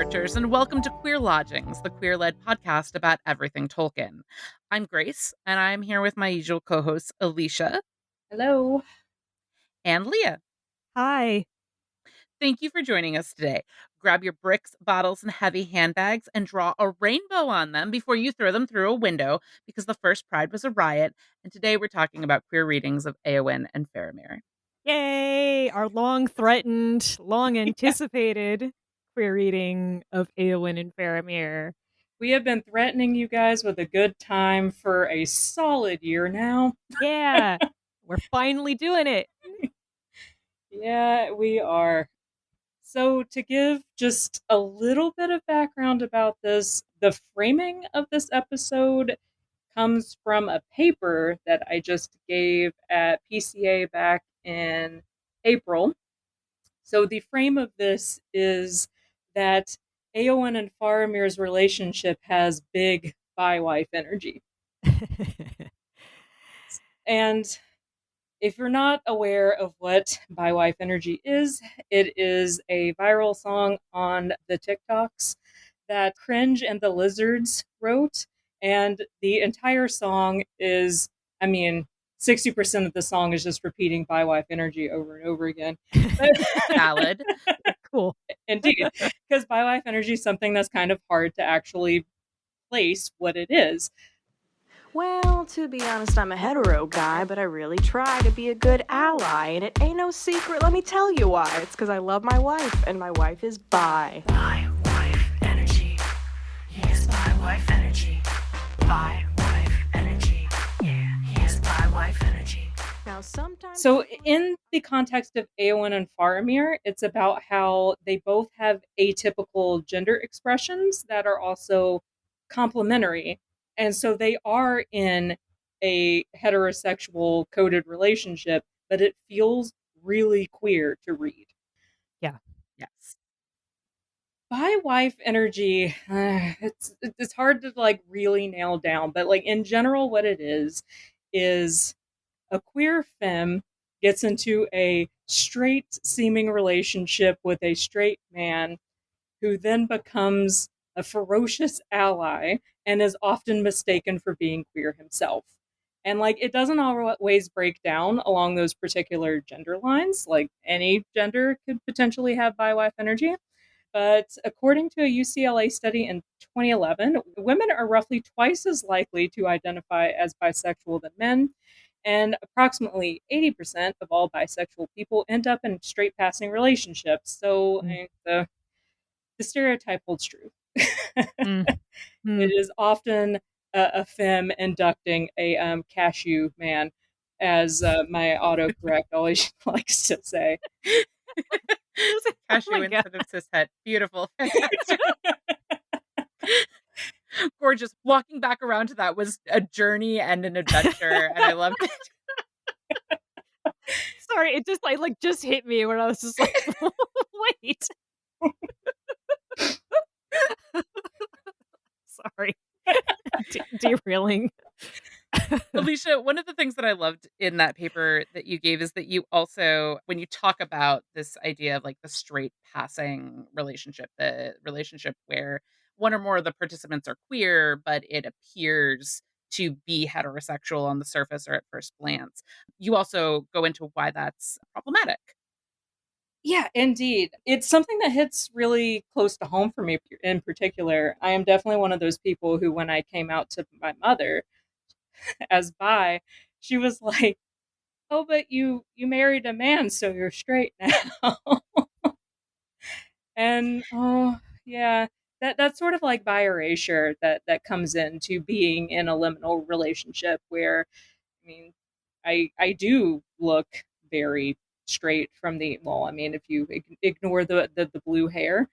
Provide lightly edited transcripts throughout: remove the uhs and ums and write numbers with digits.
Archers, and welcome to Queer Lodgings, the queer-led podcast about everything Tolkien. I'm Grace, and I'm here with my usual co-hosts, Alicia Hello. and Leah. Hi. Thank you for joining us today. Grab your bricks, bottles, and heavy handbags and draw a rainbow on them before you throw them through a window, because the first Pride was a riot, and today we're talking about queer readings of Eowyn and Faramir. Yay! Our long-threatened, long-anticipated queer reading of Eowyn and Faramir. We have been threatening you guys with a good time for a solid year now. Yeah! We're finally doing it! Yeah, we are. So, to give just a little bit of background about this, the framing of this episode comes from a paper that I just gave at PCA back in April. So, the frame of this is that Eowyn and Faramir's relationship has big bi-wife energy. And if you're not aware of what bi-wife energy is, it is a viral song on the TikToks that Cringe and the Lizards wrote. And the entire song is, 60% of the song is just repeating bi-wife energy over and over again. Valid. Cool. Indeed. Because bi-wife energy is something that's kind of hard to actually place what it is. Well, to be honest, I'm a hetero guy, but I really try to be a good ally, and it ain't no secret, let me tell you why. It's because I love my wife, and my wife is bi. Bi-wife energy. Yes, bi-wife energy. Bi-wife energy. Yeah, yes, bi-wife energy. Now, sometimes... So, in the context of Eowyn and Faramir, it's about how they both have atypical gender expressions that are also complementary. And so they are in a heterosexual coded relationship, but it feels really queer to read. Yeah. Yes. Bi-wife energy, it's hard to really nail down, but in general, what it is a queer femme gets into a straight seeming relationship with a straight man who then becomes a ferocious ally and is often mistaken for being queer himself. And it doesn't always break down along those particular gender lines. Any gender could potentially have bi-wife energy. But according to a UCLA study in 2011, women are roughly twice as likely to identify as bisexual than men. And approximately 80% of all bisexual people end up in straight passing relationships. So the stereotype holds true. It is often a femme inducting a cashew man, as my autocorrect always likes to say. Cashew instead of cishet. Beautiful. Fantastic. Gorgeous. Walking back around to that was a journey and an adventure, and I loved it. Sorry, it just just hit me when I was just like, wait. Sorry. Derailing. Alicia, one of the things that I loved in that paper that you gave is that you also, when you talk about this idea of the straight passing relationship, the relationship where one or more of the participants are queer, but it appears to be heterosexual on the surface or at first glance, you also go into why that's problematic. Yeah, indeed. It's something that hits really close to home for me in particular. I am definitely one of those people who, when I came out to my mother as bi, she was like, "Oh, but you married a man, so you're straight now." And oh, yeah, that's sort of like bi erasure that comes into being in a liminal relationship where, I mean, I do look very straight from the, if you ignore the blue hair.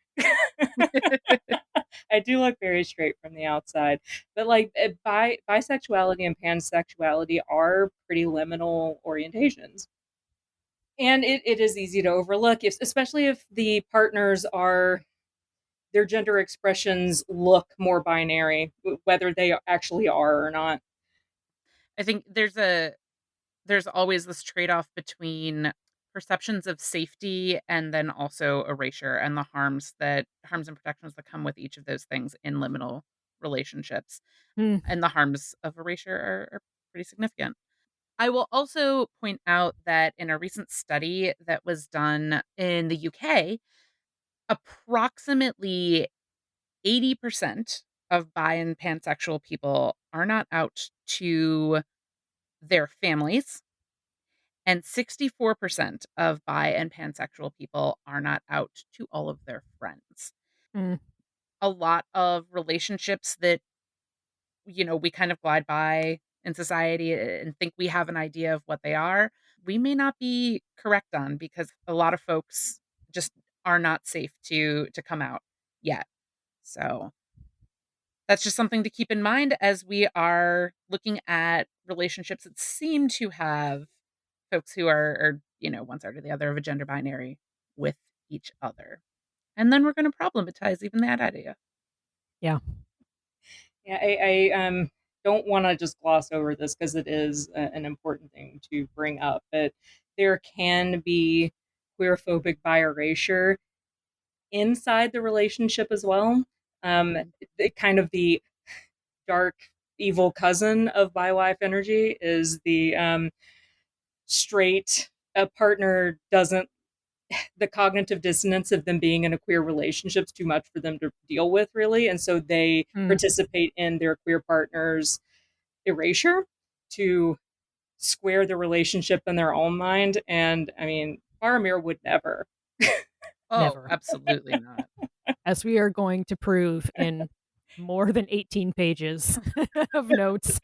I do look very straight from the outside, but bisexuality and pansexuality are pretty liminal orientations. And it is easy to overlook, especially if the partners their gender expressions look more binary, whether they actually are or not. I think there's always this trade-off between perceptions of safety and then also erasure and the harms and protections that come with each of those things in liminal relationships. Mm, And the harms of erasure are pretty significant. I will also point out that in a recent study that was done in the UK, approximately 80% of bi and pansexual people are not out to their families, and 64% of bi and pansexual people are not out to all of their friends. mm, A lot of relationships that, we kind of glide by in society and think we have an idea of what they are, we may not be correct on because a lot of folks just are not safe to come out yet. So that's just something to keep in mind as we are looking at relationships that seem to have folks who are one side or the other of a gender binary with each other. And then we're going to problematize even that idea. yeah. Yeah, I don't want to just gloss over this because it is an important thing to bring up, but there can be queerphobic bi erasure inside the relationship as well. Mhm. Kind of the dark, evil cousin of bi wife energy is the straight partner doesn't the cognitive dissonance of them being in a queer relationship is too much for them to deal with, really. And so they Mm. participate in their queer partner's erasure to square the relationship in their own mind. And I mean, Faramir would never. Oh, Never. absolutely not. As we are going to prove in more than 18 pages of notes.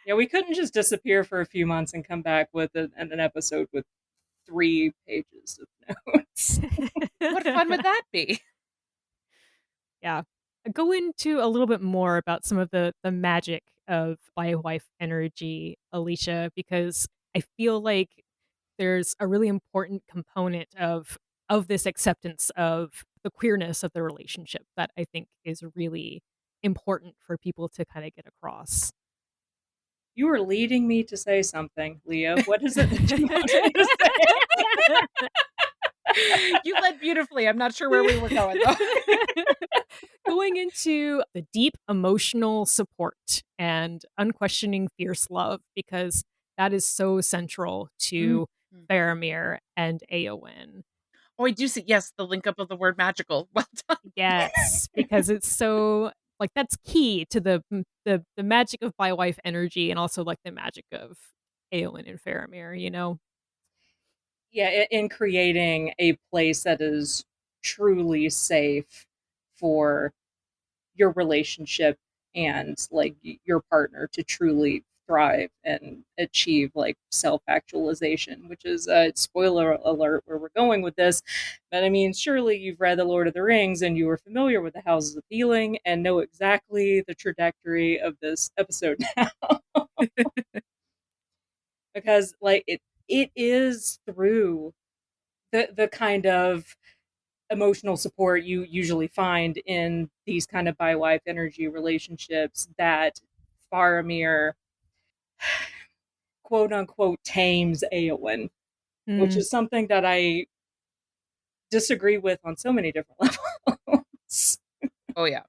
Yeah, we couldn't just disappear for a few months and come back with an episode with 3 pages of notes. What fun would that be? Yeah. Go into a little bit more about some of the magic of Biowife energy, Alicia, because I feel like there's a really important component of this acceptance of the queerness of the relationship that I think is really important for people to kind of get across. You were leading me to say something, Leah. What is it that you wanted me to say? You led beautifully. I'm not sure where we were going though. Going into the deep emotional support and unquestioning fierce love, because that is so central to Mhm. Faramir and Eowyn. Oh, I do see. Yes, the link up of the word magical. Well done. Yes, because it's so like that's key to the magic of Biowife energy and also like the magic of Eowyn and Faramir, you know? Yeah, in creating a place that is truly safe for your relationship and like your partner to truly thrive and achieve like self-actualization, which is spoiler alert where we're going with this. But I mean, surely you've read The Lord of the Rings and you are familiar with the Houses of Healing and know exactly the trajectory of this episode now. Because like it is through the kind of emotional support you usually find in these kind of bi wife energy relationships that Faramir quote unquote tames Eowyn, which Mm, is something that I disagree with on so many different levels. Oh yeah.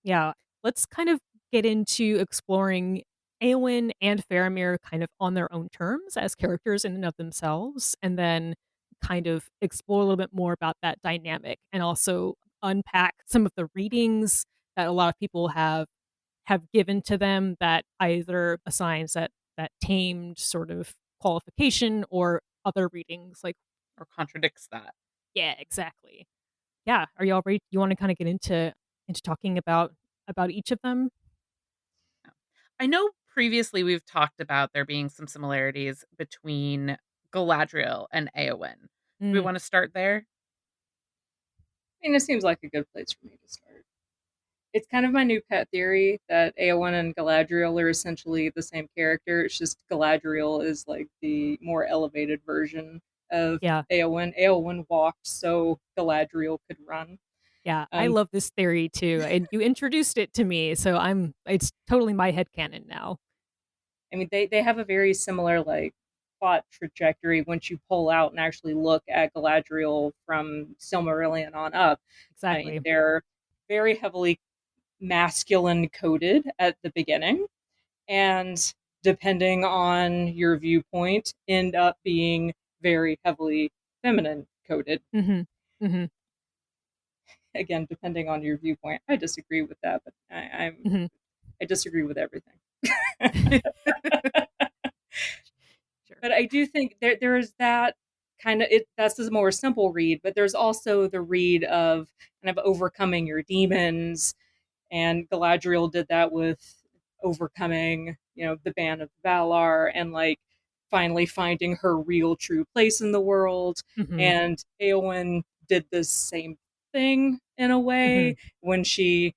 yeah. Let's kind of get into exploring Eowyn and Faramir kind of on their own terms as characters in and of themselves, and then kind of explore a little bit more about that dynamic and also unpack some of the readings that a lot of people have given to them that either assigns that tamed sort of qualification or other readings like Or contradicts that. yeah, exactly. Yeah, are y'all ready? You want to kind of get into talking about each of them? Yeah. I know previously we've talked about there being some similarities between Galadriel and Eowyn. Do we Mm, want to start there? I mean, it seems like a good place for me to start. It's kind of my new pet theory that Eowyn and Galadriel are essentially the same character. It's just Galadriel is like the more elevated version of yeah, Eowyn. Eowyn walked so Galadriel could run. yeah. I Um, love this theory too, and you introduced it to me, so it's totally my headcanon now. I mean, they have a very similar like plot trajectory once you pull out and actually look at Galadriel from Silmarillion on up. I mean, Exactly. they're very heavily masculine coded at the beginning, and depending on your viewpoint, end up being very heavily feminine coded. Mhm. Mhm. Again, depending on your viewpoint. I disagree with that, but Mhm. I disagree with everything. Sure. But I do think there is that kind of it. That's a more simple read, but there's also the read of kind of overcoming your demons, and Galadriel did that with overcoming, the Band of Valar, and like finally finding her real true place in the world. Mhm. And Eowyn did the same thing in a Mhm. way when she,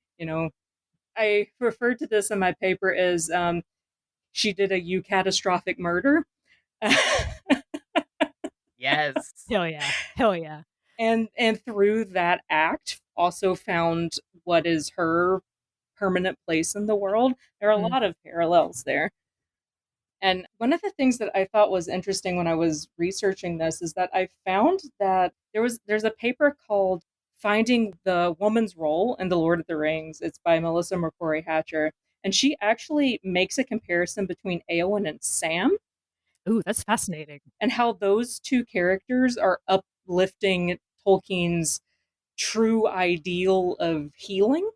I referred to this in my paper as she did a catastrophic murder. Yes. Hell yeah. Hell yeah. And through that act also found what is her permanent place in the world. There are a Mm. lot of parallels there. And one of the things that I thought was interesting when I was researching this is that I found that there's a paper called Finding the Woman's Role in the Lord of the Rings. It's by Melissa McCrory Hatcher. And she actually makes a comparison between Eowyn and Sam, Ooh, that's fascinating. and how those two characters are uplifting Tolkien's true ideal of healing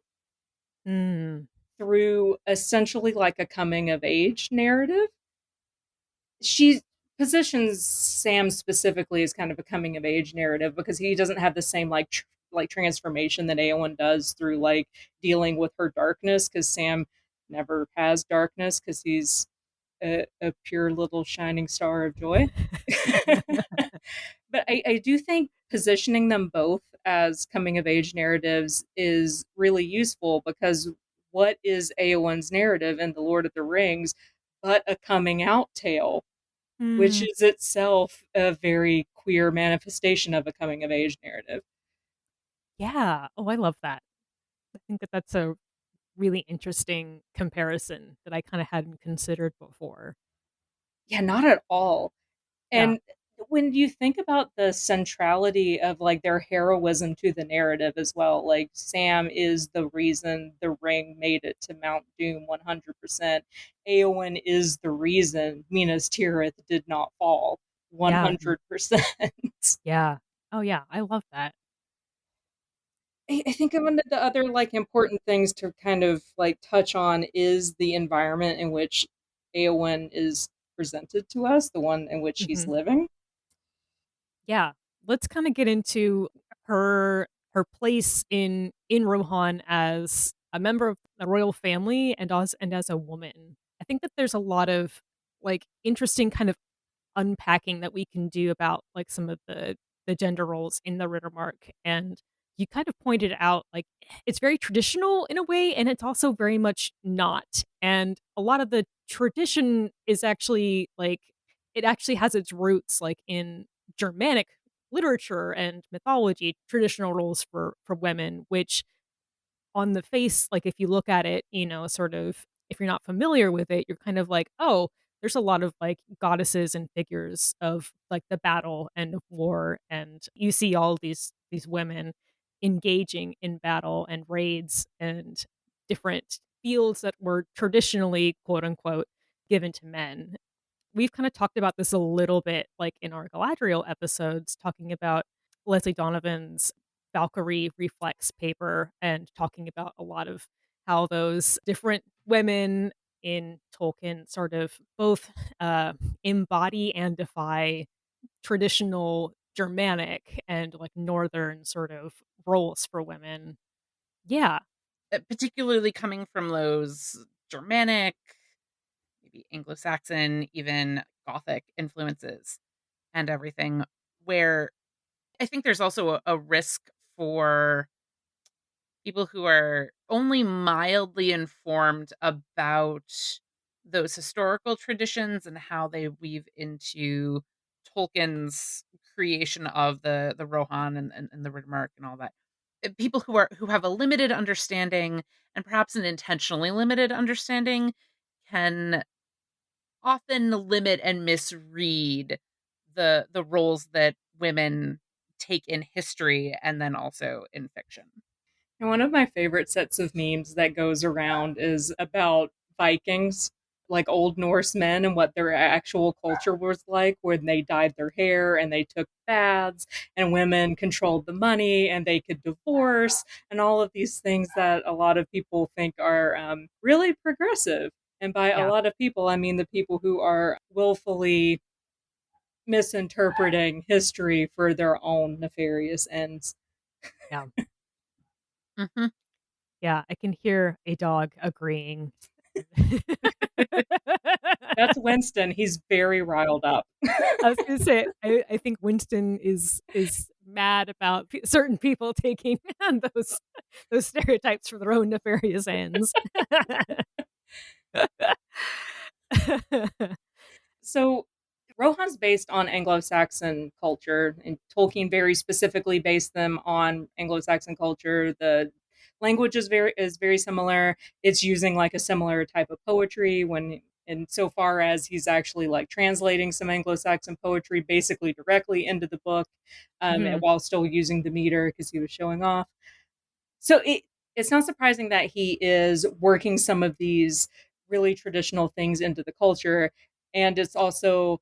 Mm. through essentially like a coming of age narrative. She positions Sam specifically as kind of a coming of age narrative because he doesn't have the same like transformation that Eowyn does through like dealing with her darkness, because Sam never has darkness because he's a pure little shining star of joy. But I do think positioning them both as coming of age narratives is really useful, because what is Eowyn's narrative in The Lord of the Rings but a coming out tale, which Mm. is itself a very queer manifestation of a coming of age narrative? Yeah. Oh, I love that. I think that that's a really interesting comparison that I kinda hadn't considered before. Yeah, not at all. Yeah. And when you think about the centrality of like their heroism to the narrative as well, like Sam is the reason the ring made it to Mount Doom 100%. Eowyn is the reason Minas Tirith did not fall Yeah. 100%. Yeah. Oh, yeah. I love that. I think one of the other like important things to kind of like touch on is the environment in which Eowyn is presented to us, the one in which she's Mhm. living. Yeah. Let's kinda get into her place in Rohan as a member of the royal family and as a woman. I think that there's a lot of, like, interesting kind of unpacking that we can do about like some of the gender roles in the Riddermark. And you kind of pointed out like it's very traditional in a way, and it's also very much not. And a lot of the tradition is actually like it actually has its roots like in Germanic literature and mythology, traditional roles for women, which on the face, like, if you look at it, sort of if you're not familiar with it, you're kind of like, "Oh, there's a lot of, like, goddesses and figures of, like, the battle and of war," and you see all these women engaging in battle and raids and different fields that were traditionally, quote, unquote, "given to men." We've kinda talked about this a little bit, like, in our Galadriel episodes, talking about Leslie Donovan's Valkyrie Reflex paper and talking about a lot of how those different women in Tolkien sort of both, uh, embody and defy traditional Germanic and, like, Northern sort of roles for women. Yeah. Particularly coming from those Germanic, maybe Anglo-Saxon, even Gothic influences and everything, where I think there's also a risk for people who are only mildly informed about those historical traditions and how they weave into Tolkien's creation of the Rohan and the Riddermark and all that. People who have a limited understanding, and perhaps an intentionally limited understanding, can often limit and misread the roles that women take in history and then also in fiction. And one of my favorite sets of memes that goes around is about Vikings, like Old Norse men and what their actual culture was like, when they dyed their hair and they took baths, and women controlled the money and they could divorce, and all of these things that a lot of people think are really progressive. And by a Yeah. lot of people, I mean the people who are willfully misinterpreting history for their own nefarious ends. Yeah. Mhm. Yeah, I can hear a dog agreeing. That's Winston. He's very riled up. I was gonna say, I think Winston is mad about certain people taking those those stereotypes for their own nefarious ends. So, Rohan's based on Anglo-Saxon culture, and Tolkien very specifically based them on Anglo-Saxon culture. The language is very similar. It's using like a similar type of poetry when in so far as he's actually like translating some Anglo-Saxon poetry basically directly into the book, Mhm, while still using the meter because he was showing off. So it's not surprising that he is working some of these really traditional things into the culture, and it's also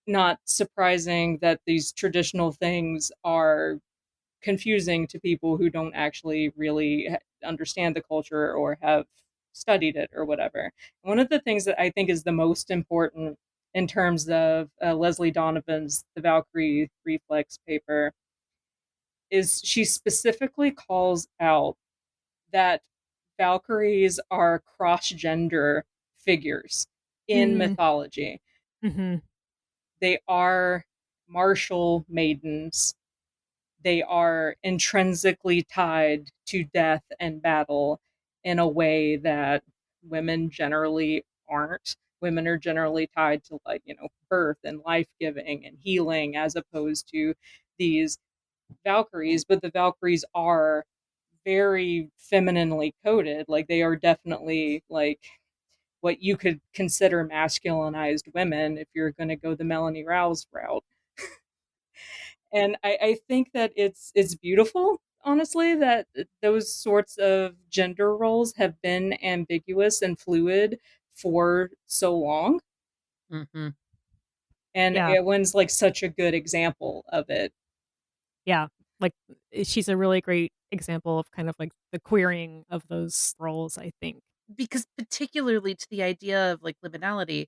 not surprising that these traditional things are confusing to people who don't actually really understand the culture or have studied it or whatever. One of the things that I think is the most important in terms of Leslie Donovan's The Valkyrie Reflex paper is she specifically calls out that Valkyries are cross gender figures in mm, mythology. mhm, They are martial maidens. They are intrinsically tied to death and battle in a way that women generally aren't. Women are generally tied to, like, birth and life giving and healing as opposed to these Valkyries. But the Valkyries are very femininely coded. Like, they are definitely like what you could consider masculinized women if you're going to go the Melanie Rouse route. And I think that it's beautiful, honestly, that those sorts of gender roles have been ambiguous and fluid for so long. Mhm. And yeah, Eowyn's like such a good example of it. yeah, like, she's a really great example of kind of, like, the queering of those roles, I think. Because particularly to the idea of, like, liminality,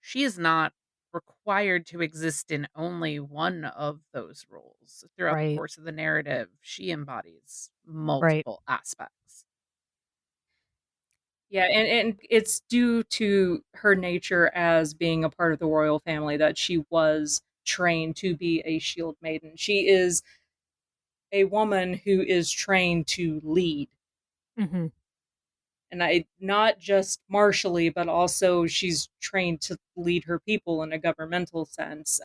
she is not required to exist in only one of those roles. Throughout the Right, course of the narrative, she embodies right, multiple aspects. Yeah, and it's due to her nature as being a part of the royal family that she was trained to be a shield maiden. She is a woman who is trained to lead. mhm, And I not just martially, but also she's trained to lead her people in a governmental sense.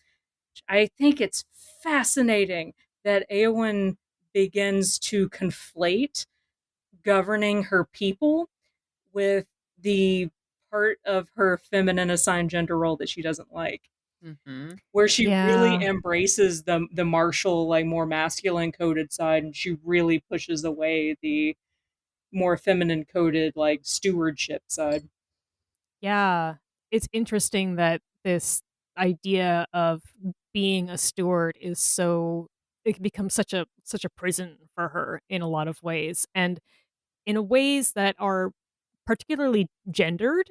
I think it's fascinating that Eowyn begins to conflate governing her people with the part of her feminine assigned gender role that she doesn't like, Mhm. where she really yeah. embraces the martial, like more masculine coded side, and she really pushes away the more feminine coded, like stewardship side. Yeah, it's interesting that this idea of being a steward is so it can become such a prison for her in a lot of ways, and in ways that are particularly gendered,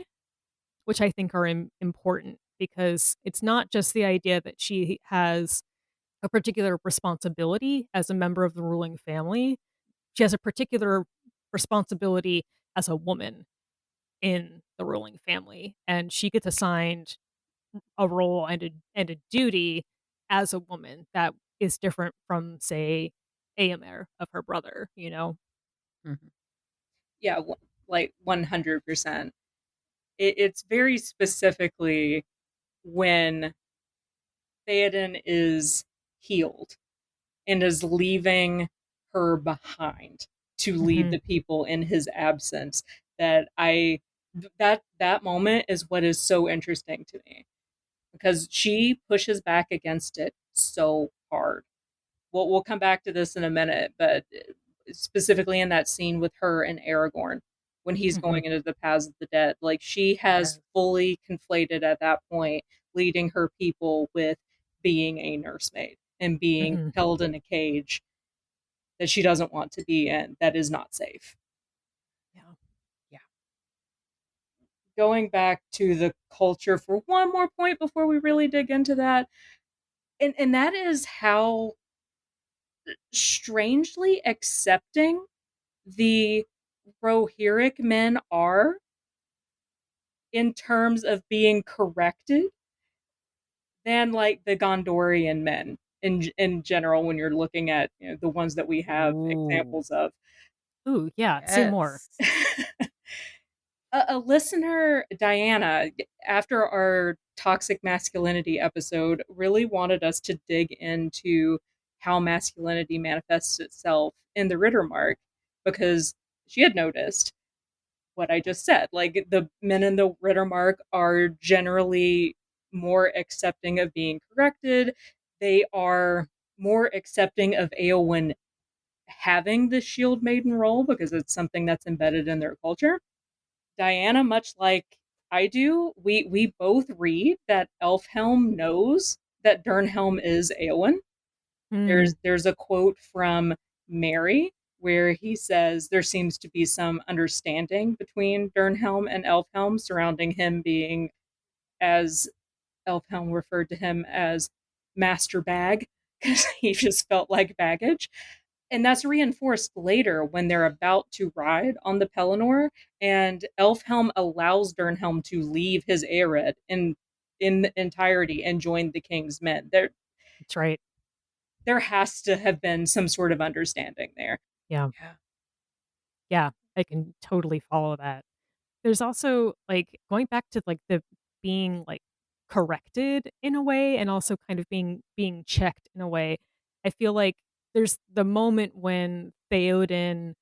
which I think are important because it's not just the idea that she has a particular responsibility as a member of the ruling family. She has a particular responsibility as a woman in the ruling family, and she gets assigned a role and a duty as a woman that is different from, say, Aomer of her brother, you know? Mhm. Yeah, like 100%. It's very specifically when Theoden is healed and is leaving her behind to lead Mhm. the people in his absence that I That moment is what is so interesting to me because she pushes back against it so hard. We'll come back to this in a minute, but specifically in that scene with her and Aragorn when he's Mhm. going into the paths of the dead, like she has Yes. fully conflated at that point leading her people with being a nursemaid and being Mhm. held in a cage that she doesn't want to be in that is not safe. Yeah. Yeah. Going back to the culture for one more point before we really dig into that, and that is how strangely accepting the Rohirric men are in terms of being corrected than like the Gondorian men in general when you're looking at the ones that we have Ooh, examples of. Ooh, yeah, say more. yes. A listener, Diana, after our toxic masculinity episode, really wanted us to dig into how masculinity manifests itself in the Riddermark because she had noticed what I just said. Like the men in the Riddermark are generally more accepting of being corrected. They are more accepting of Eowyn having the shield maiden role because it's something that's embedded in their culture. Diana, much like I do, we both read that Elfhelm knows that Durnhelm is Eowyn. Mm, There's a quote from Mary where he says there seems to be some understanding between Durnhelm and Elfhelm surrounding him being, as Elfhelm referred to him as, master bag because he just felt like baggage. And that's reinforced later when they're about to ride on the Pelennor, and Elfhelm allows Durnhelm to leave his Ered in the entirety and join the king's men. that's right. There has to have been some sort of understanding there. Yeah. Yeah. Yeah, I can totally follow that. There's also, like, going back to, like, the being, like, corrected in a way and also kind of being checked in a way. I feel like there's the moment when Theoden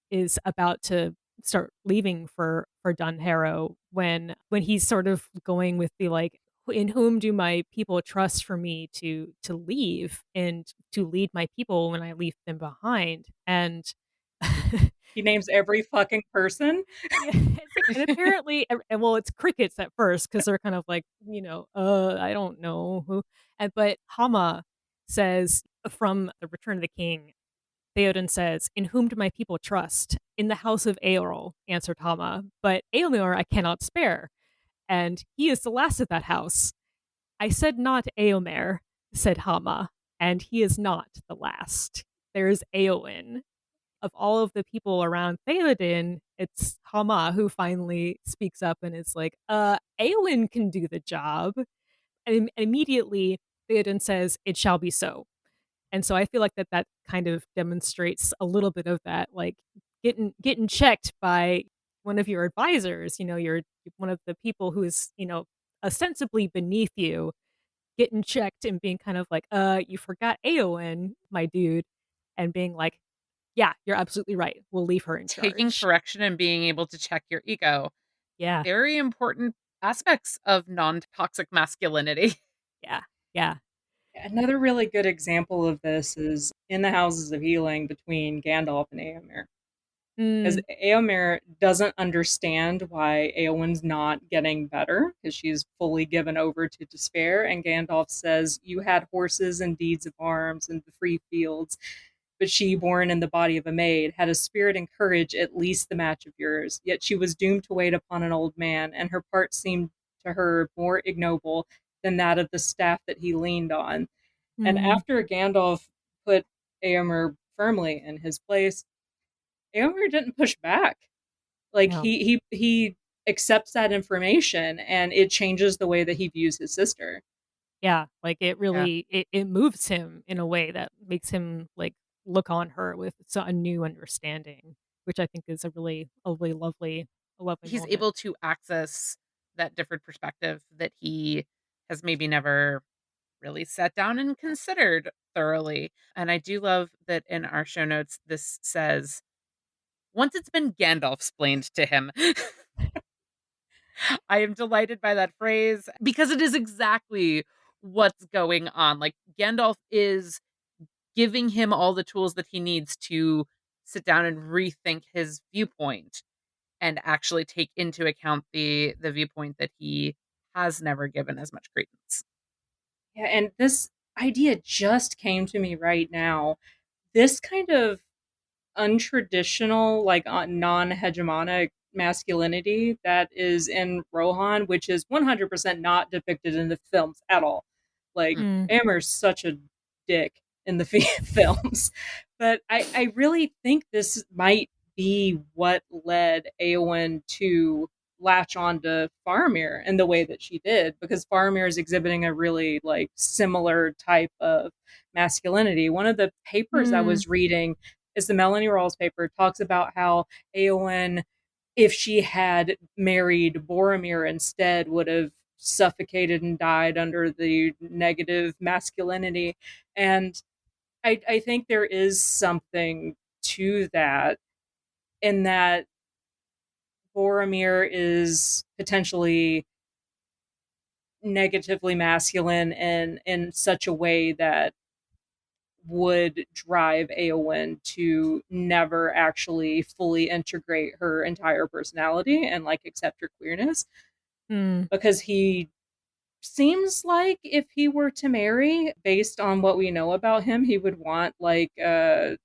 is about to start leaving for Dunharrow when he's sort of going with the, like, "In whom do my people trust for me to leave and to lead my people when I leave them behind?" And He names every fucking person. yeah, it's like and apparently and well, it's crickets at first because 'cause they're kind of like, I don't know who," and but Hama says from The Return of the King, Theoden says, "In whom do my people trust? In the house of Eorl," answered Hama, "but Eomer I cannot spare, and he is the last of that house." "I said not Eomer," said Hama, "and he is not the last. There is Eowyn." Of all of the people around Theoden, it's Hama who finally speaks up and is like, Eowyn can do the job. And immediately Theoden says, "It shall be so." And so I feel like that kind of demonstrates a little bit of that, like getting checked by one of your advisors, you're one of the people who is, ostensibly beneath you, getting checked and being kind of like, you forgot Eowyn, my dude, and being like, yeah, you're absolutely right. We'll leave her in Taking charge. correction and being able to check your ego. Yeah, Very important aspects of non-toxic masculinity. yeah, yeah. Another really good example of this is in the Houses of Healing between Gandalf and Eomer. Because Mm, Eomer doesn't understand why Eowyn's not getting better because she's fully given over to despair. And Gandalf says, "You had horses and deeds of arms and the free fields, but she, born in the body of a maid, had a spirit and courage at least the match of yours. Yet she was doomed to wait upon an old man, and her part seemed to her more ignoble than that of the staff that he leaned on." And mm, after Gandalf put Eomer firmly in his place, Eomer didn't push back. Like no, he accepts that information and it changes the way that he views his sister. yeah. Like it Yeah. really it moves him in a way that makes him like look on her with a new understanding, which I think is a lovely He's moment. able to access that different perspective that he has maybe never really sat down and considered thoroughly. And I do love that in our show notes, this says, once it's been Gandalf explained to him. I am delighted by that phrase because it is exactly what's going on. Like, Gandalf is giving him all the tools that he needs to sit down and rethink his viewpoint and actually take into account the viewpoint that he has never given as much credence. Yeah, and this idea just came to me right now. This kind of untraditional, like non-hegemonic masculinity that is in Rohan, which is 100% not depicted in the films at all. Like Mhm. Mm, Amer's such a dick in the films, but I really think this might be what led Eowyn to latch on to Faramir in the way that she did, because Faramir is exhibiting a really like similar type of masculinity. One of the papers I mm, was reading is the Melanie Rawls paper, talks about how Eowyn, if she had married Boromir instead, would have suffocated and died under the negative masculinity. And I think there is something to that, in that Boromir is potentially negatively masculine in such a way that would drive Eowyn to never actually fully integrate her entire personality and like accept her queerness, mm. because he seems like if he were to marry, based on what we know about him, he would want like an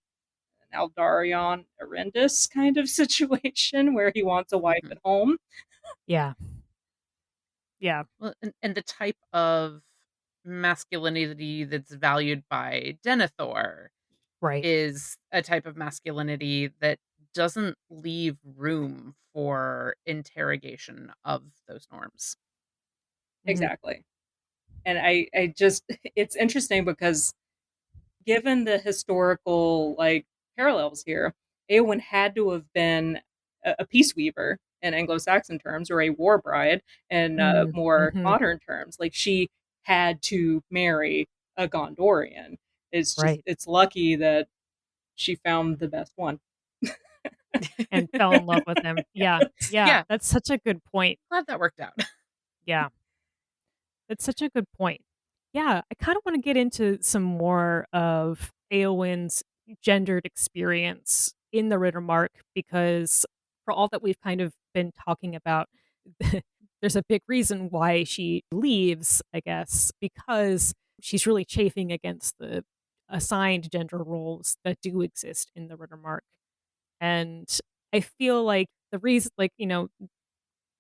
Aldarion Arendis kind of situation where he wants a wife Mhm. at home. Yeah, yeah, Well, and the type of masculinity that's valued by Denethor right. is a type of masculinity that doesn't leave room for interrogation of those norms. Mhm, Exactly. And I just it's interesting because given the historical like parallels here, Eowyn had to have been a peace weaver in Anglo-Saxon terms, or a war bride in mm, more mhm, modern terms. Like she had to marry a Gondorian. It's just right, it's lucky that she found the best one. and fell in love with him. Yeah, yeah, Yeah, that's such a good point. glad that worked out. Yeah, that's such a good point. Yeah, I kinda wanna get into some more of Eowyn's gendered experience in the Riddermark because for all that we've kind of been talking about, there's a big reason why she leaves, I guess, because she's really chafing against the assigned gender roles that do exist in the Riddermark. And I feel like the reason, like,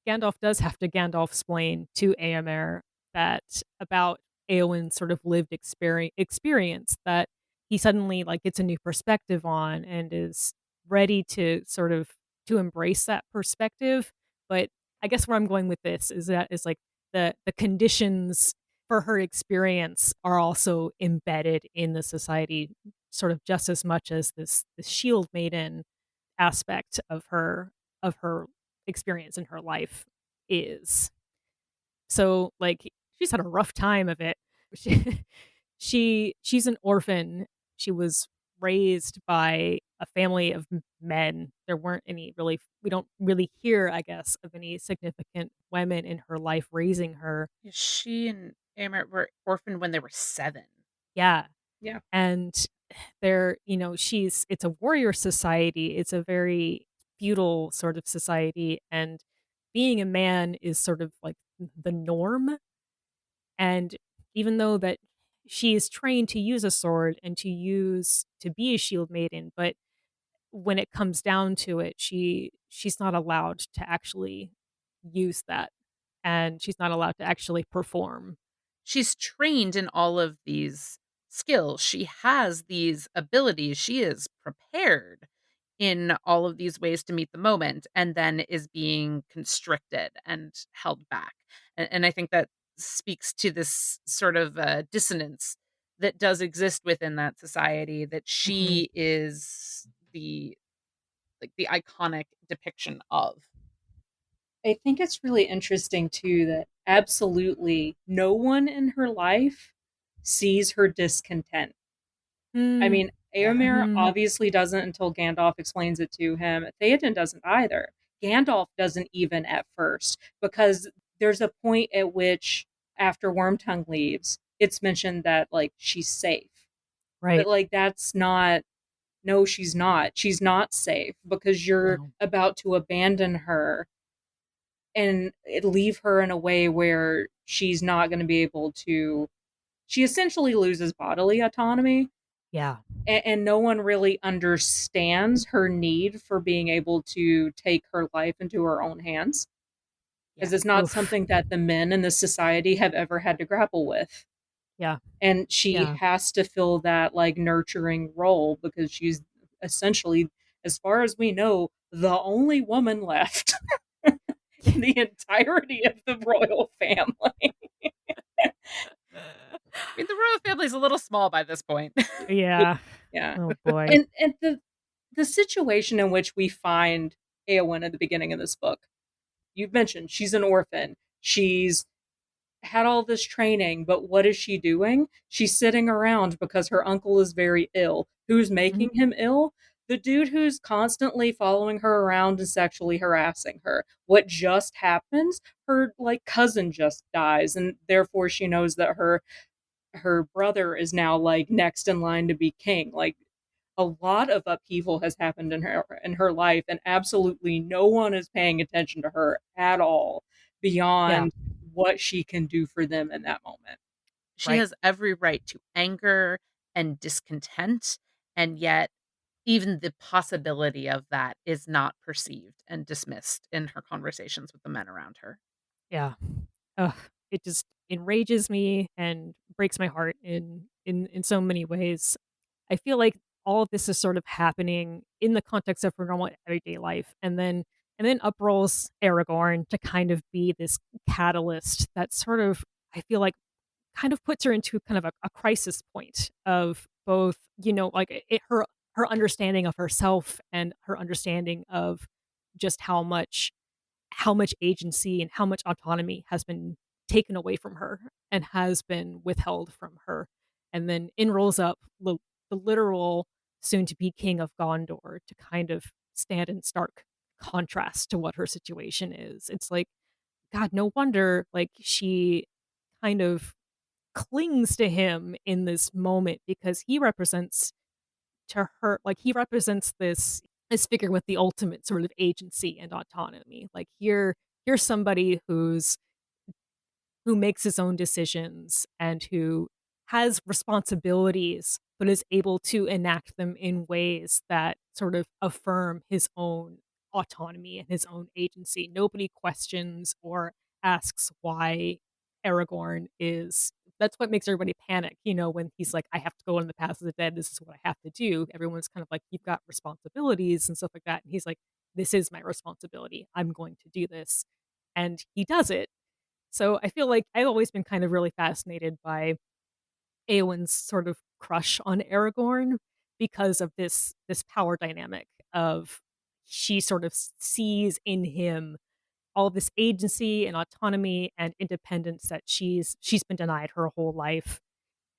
Gandalf does have to Gandalf explain to Éomer that about Éowyn's sort of lived experience that he suddenly like gets a new perspective on and is ready to sort of to embrace that perspective. But I guess where I'm going with this is that is like the conditions for her experience are also embedded in the society sort of just as much as this shield maiden aspect of her experience in her life is. So, like, she's had a rough time of it. She she's an orphan. She was raised by a family of men. There weren't any really we don't really hear, I guess, of any significant women in her life raising her. She and Amrit were orphaned when they were 7. Yeah, Yeah. and they're she's it's a warrior society, it's a very feudal sort of society, and being a man is sort of like the norm. And even though that she is trained to use a sword and to be a shield maiden, but when it comes down to it, she's not allowed to actually use that, and she's not allowed to actually perform. She's trained in all of these skills. She has these abilities. She is prepared in all of these ways to meet the moment and then is being constricted and held back. And I think that speaks to this sort of dissonance that does exist within that society, that Mhm. she is the like the iconic depiction of. I think it's really interesting too that absolutely no one in her life sees her discontent. I Mm. mean, Yeah. Éomer Mhm. obviously doesn't until Gandalf explains it to him. Theoden doesn't either. Gandalf doesn't even at first, because there's a point at which, after Wormtongue leaves, it's mentioned that like she's safe. But Right. like that's not, no, she's not. She's not safe because you're No. about to abandon her and leave her in a way where she's not going to be able to, she essentially loses bodily autonomy, Yeah. and no one really understands her need for being able to take her life into her own hands, because Yeah. it's not Oof. something that the men in the society have ever had to grapple with. Yeah. And she Yeah. has to fill that like nurturing role because she's essentially, as far as we know, the only woman left in the entirety of the royal family. I mean, the royal family's a little small by this point. Yeah. Yeah. Oh boy. And the situation in which we find Eowyn at the beginning of this book, you've mentioned she's an orphan. She's had all this training, but what is she doing? She's sitting around because her uncle is very ill. Who's Mhm. making him ill? The dude who's constantly following her around and sexually harassing her. What just happens? Her like cousin just dies, and therefore she knows that her brother is now like next in line to be king. Like a lot of upheaval has happened in her life, and absolutely no one is paying attention to her at all Yeah. beyond what she can do for them in that moment. She Right. has every right to anger and discontent, and yet even the possibility of that is not perceived and dismissed in her conversations with the men around her. Yeah. Ugh, it just enrages me and breaks my heart in so many ways. I feel like all of this is sort of happening in the context of her normal everyday life, and then up rolls Aragorn to kind of be this catalyst that sort of, I feel like, kind of puts her into kind of a crisis point of both, like her understanding of herself and her understanding of just how much agency and how much autonomy has been taken away from her and has been withheld from her. And then in rolls up the literal soon to be king of Gondor to kind of stand in stark contrast to what her situation is. It's like, God, no wonder like she kind of clings to him in this moment because he represents to her, like he represents this figure with the ultimate sort of agency and autonomy. Like here's somebody who makes his own decisions and who has responsibilities, but is able to enact them in ways that sort of affirm his own autonomy and his own agency. Nobody questions or asks why Aragorn is. That's what makes everybody panic, when he's like, I have to go in the path of the dead. This is what I have to do. Everyone's kind of like, you've got responsibilities and stuff like that. And he's like, this is my responsibility. I'm going to do this. And he does it. So I feel like I've always been kind of really fascinated by Eowyn's sort of crush on Aragorn because of this power dynamic of she sort of sees in him all this agency and autonomy and independence that she's been denied her whole life,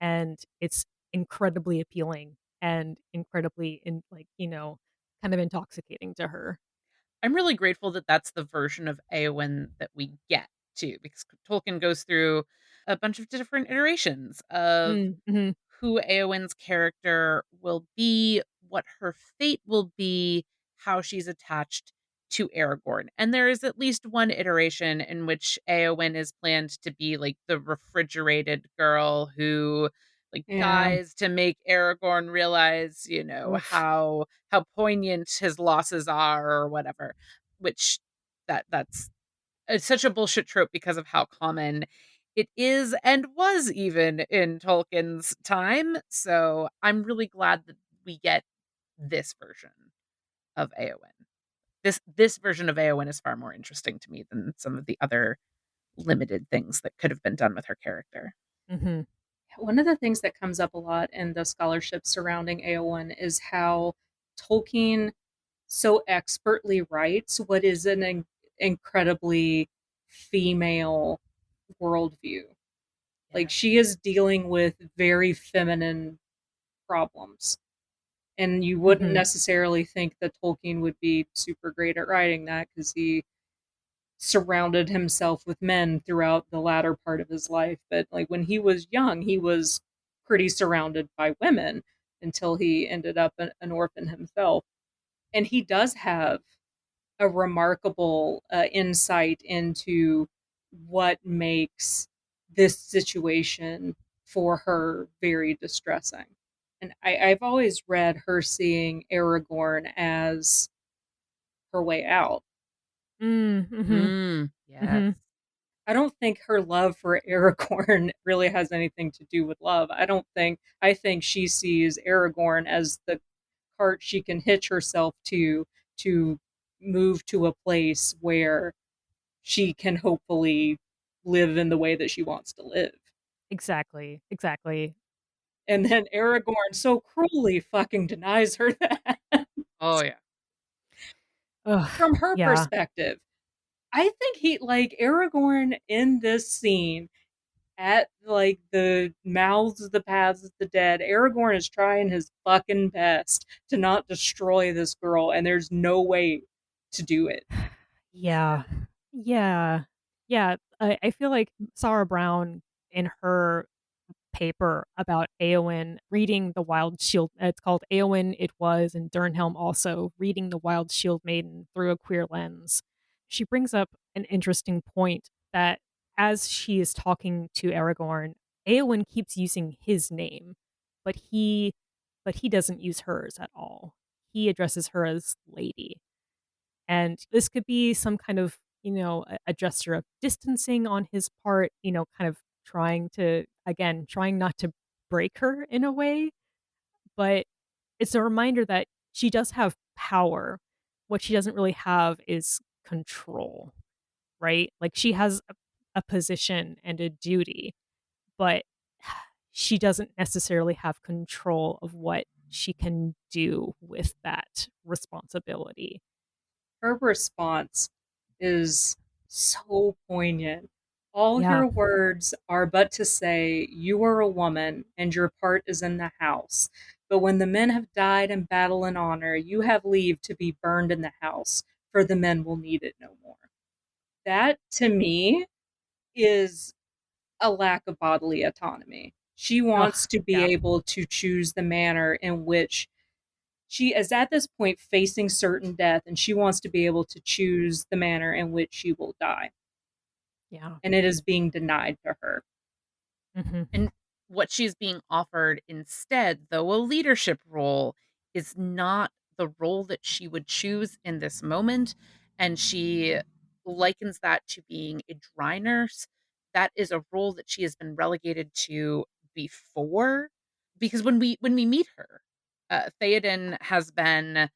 and it's incredibly appealing and incredibly kind of intoxicating to her. I'm really grateful that that's the version of Eowyn that we get too, because Tolkien goes through a bunch of different iterations of Mm-hmm. who Eowyn's character will be, what her fate will be, how she's attached to Aragorn. And there is at least one iteration in which Eowyn is planned to be like the refrigerated girl who like Yeah. dies to make Aragorn realize, Oof. how poignant his losses are or whatever. Which that's it's such a bullshit trope because of how common it is and was even in Tolkien's time. So I'm really glad that we get this version of Eowyn. This version of Eowyn is far more interesting to me than some of the other limited things that could have been done with her character. Mm-hmm. One of the things that comes up a lot in the scholarship surrounding Eowyn is how Tolkien so expertly writes what is an incredibly female worldview. Like Yeah. she is dealing with very feminine problems. And you wouldn't Mhm. necessarily think that Tolkien would be super great at writing that because he surrounded himself with men throughout the latter part of his life. But like when he was young, he was pretty surrounded by women until he ended up an orphan himself. And he does have a remarkable insight into what makes this situation for her very distressing. And I've always read her seeing Aragorn as her way out. Mm, mhm, Yes. mhm. I don't think her love for Aragorn really has anything to do with love. I think she sees Aragorn as the cart she can hitch herself to move to a place where she can hopefully live in the way that she wants to live. Exactly, exactly. And then Aragorn so cruelly fucking denies her that. Oh, yeah. Ugh, From her yeah. perspective, I think he like Aragorn in this scene at like the mouths of the paths of the dead. Aragorn is trying his fucking best to not destroy this girl, and there's no way to do it. Yeah. Yeah. Yeah, I feel like Sarah Brown in her paper about Eowyn reading the Wild Shield. It's called Eowyn It Was, and Durnhelm also reading the Wild Shield Maiden through a queer lens. She brings up an interesting point that as she is talking to Aragorn, Eowyn keeps using his name, but he doesn't use hers at all. He addresses her as lady. And this could be some kind of, a gesture of distancing on his part, kind of trying to, again, trying not to break her in a way. But it's a reminder that she does have power. What she doesn't really have is control, right? Like she has a position and a duty, but she doesn't necessarily have control of what she can do with that responsibility. Her response is so poignant. All Yeah. your words are but to say, you are a woman, and your part is in the house. But when the men have died in battle and honor, you have leave to be burned in the house, for the men will need it no more. That, to me, is a lack of bodily autonomy. She wants Ugh, to be yeah. able to choose the manner in which she is at this point facing certain death, and she wants to be able to choose the manner in which she will die. Yeah. And it is being denied to her. Mhm. And what she's being offered instead, though a leadership role, is not the role that she would choose in this moment. And she likens that to being a dry nurse. That is a role that she has been relegated to before. Because when we meet her, Theoden has been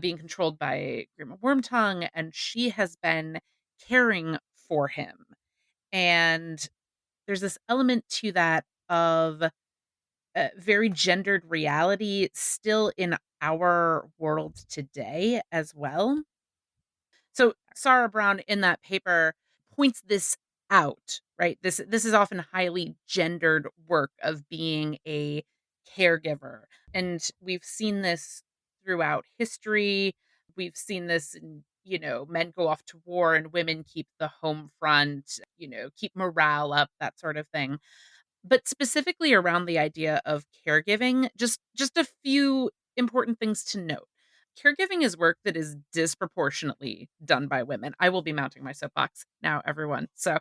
being controlled by Grima Wormtongue, and she has been caring for him. And there's this element to that of very gendered reality still in our world today as well. So Sarah Brown in that paper points this out, right? This is often highly gendered work of being a caregiver. And we've seen this throughout history. We've seen this in, men go off to war and women keep the home front, keep morale up, that sort of thing. But specifically around the idea of caregiving, just a few important things to note. Caregiving is work that is disproportionately done by women. I will be mounting my soapbox now, everyone. So,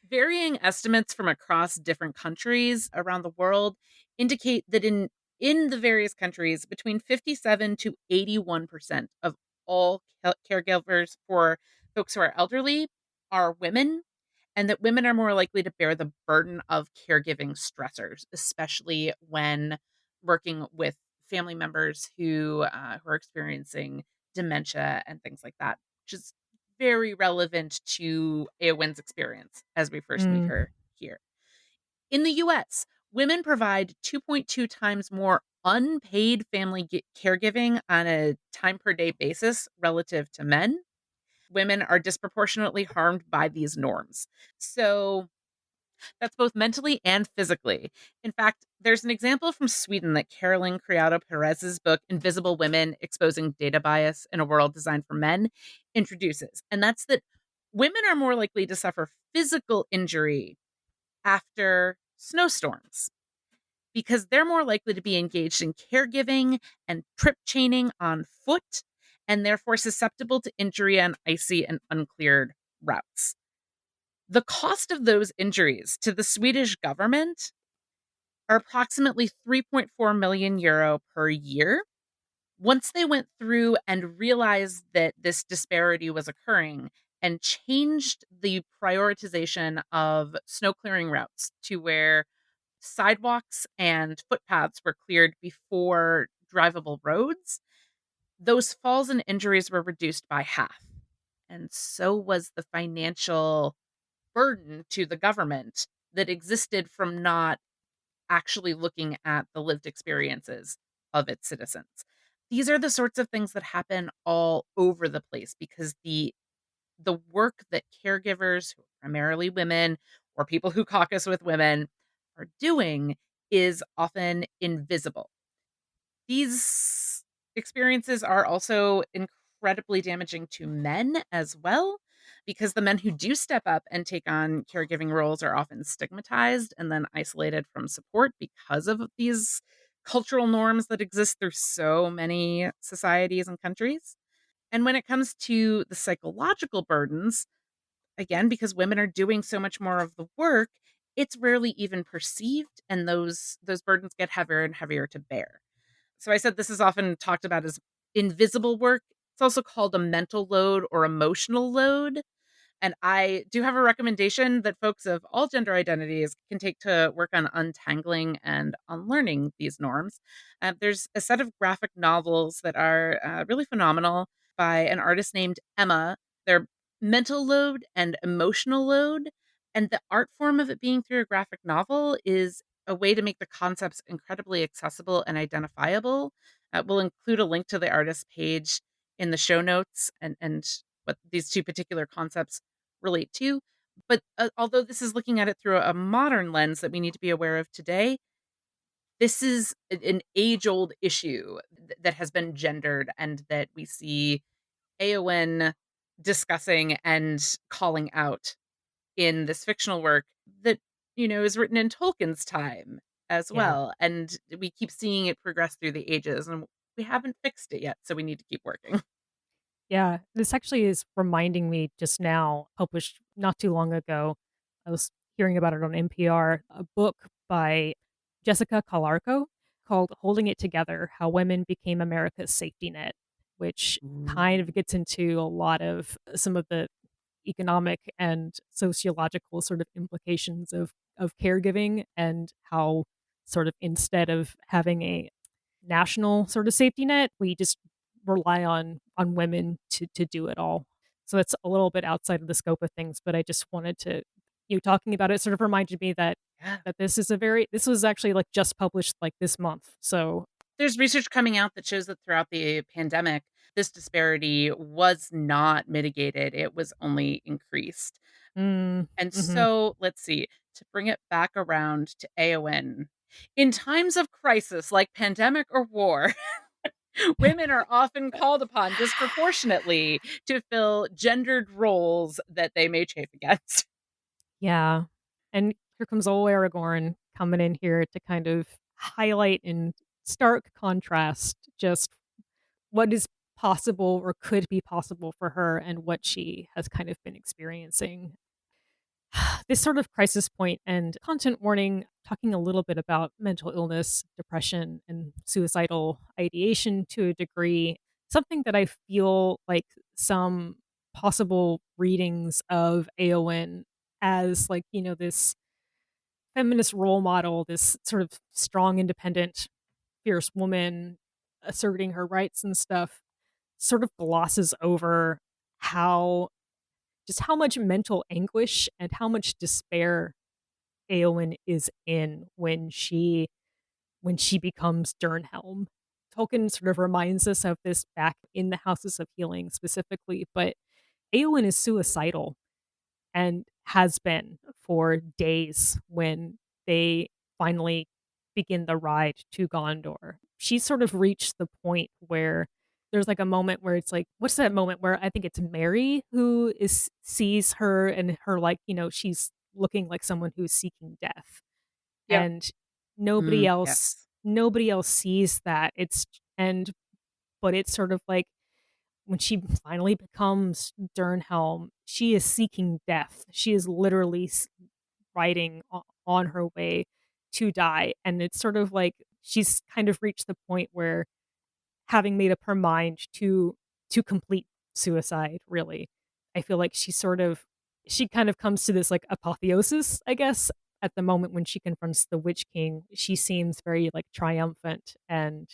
varying estimates from across different countries around the world indicate that in the various countries, between 57 to 81% of all caregivers for folks who are elderly are women, and that women are more likely to bear the burden of caregiving stressors, especially when working with family members who are experiencing dementia and things like that, which is very relevant to Eowyn's experience as we first meet Mm. her here. In the US, women provide 2.2 times more unpaid family caregiving on a time per day basis relative to men. Women are disproportionately harmed by these norms. So That's both mentally and physically. In fact, there's an example from Sweden that Carolyn Criado Perez's book, Invisible Women Exposing Data Bias in a World Designed for Men, introduces. And that's that women are more likely to suffer physical injury after snowstorms because they're more likely to be engaged in caregiving and trip chaining on foot and therefore susceptible to injury on icy and uncleared routes. The cost of those injuries to the Swedish government are approximately 3.4 million euro per year. Once they went through and realized that this disparity was occurring and changed the prioritization of snow clearing routes to where sidewalks and footpaths were cleared before drivable roads, those falls and injuries were reduced by half. And so was the financial burden to the government that existed from not actually looking at the lived experiences of its citizens. These are the sorts of things that happen all over the place because the work that caregivers, who are primarily women or people who caucus with women, are doing is often invisible. These experiences are also incredibly damaging to men as well, because the men who do step up and take on caregiving roles are often stigmatized and then isolated from support because of these cultural norms that exist through so many societies and countries. And when it comes to the psychological burdens, again, because women are doing so much more of the work, it's rarely even perceived, and those burdens get heavier and heavier to bear. So I said this is often talked about as invisible work. It's also called a mental load or emotional load. And I do have a recommendation that folks of all gender identities can take to work on untangling and unlearning these norms. There's a set of graphic novels that are really phenomenal by an artist named Emma. They're mental load and emotional load. And the art form of it being through a graphic novel is a way to make the concepts incredibly accessible and identifiable. We'll include a link to the artist page in the show notes and what these two particular concepts relate to. But although this is looking at it through a modern lens that we need to be aware of today, this is an age old issue that has been gendered and that we see Eowyn discussing and calling out in this fictional work that, is written in Tolkien's time as Yeah. well. And we keep seeing it progress through the ages and we haven't fixed it yet. So we need to keep working. Yeah, this actually is reminding me just now, published not too long ago. I was hearing about it on NPR, a book by Jessica Calarco called Holding It Together: How Women Became America's Safety Net, which kind of gets into a lot of some of the economic and sociological sort of implications of caregiving and how sort of instead of having a national sort of safety net, we just rely on women to do it all. So it's a little bit outside of the scope of things, but I just wanted to you talking about it sort of reminded me that Yeah. this was actually like just published like this month. So There's research coming out that shows that throughout the pandemic, this disparity was not mitigated. It was only increased. And mhm. so let's see, to bring it back around to Eowyn. In times of crisis like pandemic or war, women are often called upon disproportionately to fill gendered roles that they may chafe against. Yeah. And here comes old Aragorn coming in here to kind of highlight in stark contrast just what is possible or could be possible for her and what she has kind of been experiencing. This sort of crisis point and content warning, talking a little bit about mental illness, depression, and suicidal ideation to a degree, something that I feel like some possible readings of Eowyn as like, this feminist role model, this sort of strong, independent, fierce woman asserting her rights and stuff, sort of glosses over how how much mental anguish and how much despair Eowyn is in when she becomes Durnhelm. Tolkien sort of reminds us of this back in the Houses of Healing specifically, but Eowyn is suicidal, and has been for days when they finally begin the ride to Gondor. She's sort of reached the point where there's like a moment where it's like, what's that moment where I think it's Mary who is sees her and her like, she's looking like someone who's seeking death. Yeah. And nobody else Yes. nobody else sees that. But it's sort of like when she finally becomes Durnhelm, she is seeking death. She is literally riding on her way to die. And it's sort of like she's kind of reached the point where having made up her mind to complete suicide, really. I feel like she kind of comes to this like apotheosis, I guess, at the moment when she confronts the Witch King. She seems very like triumphant, and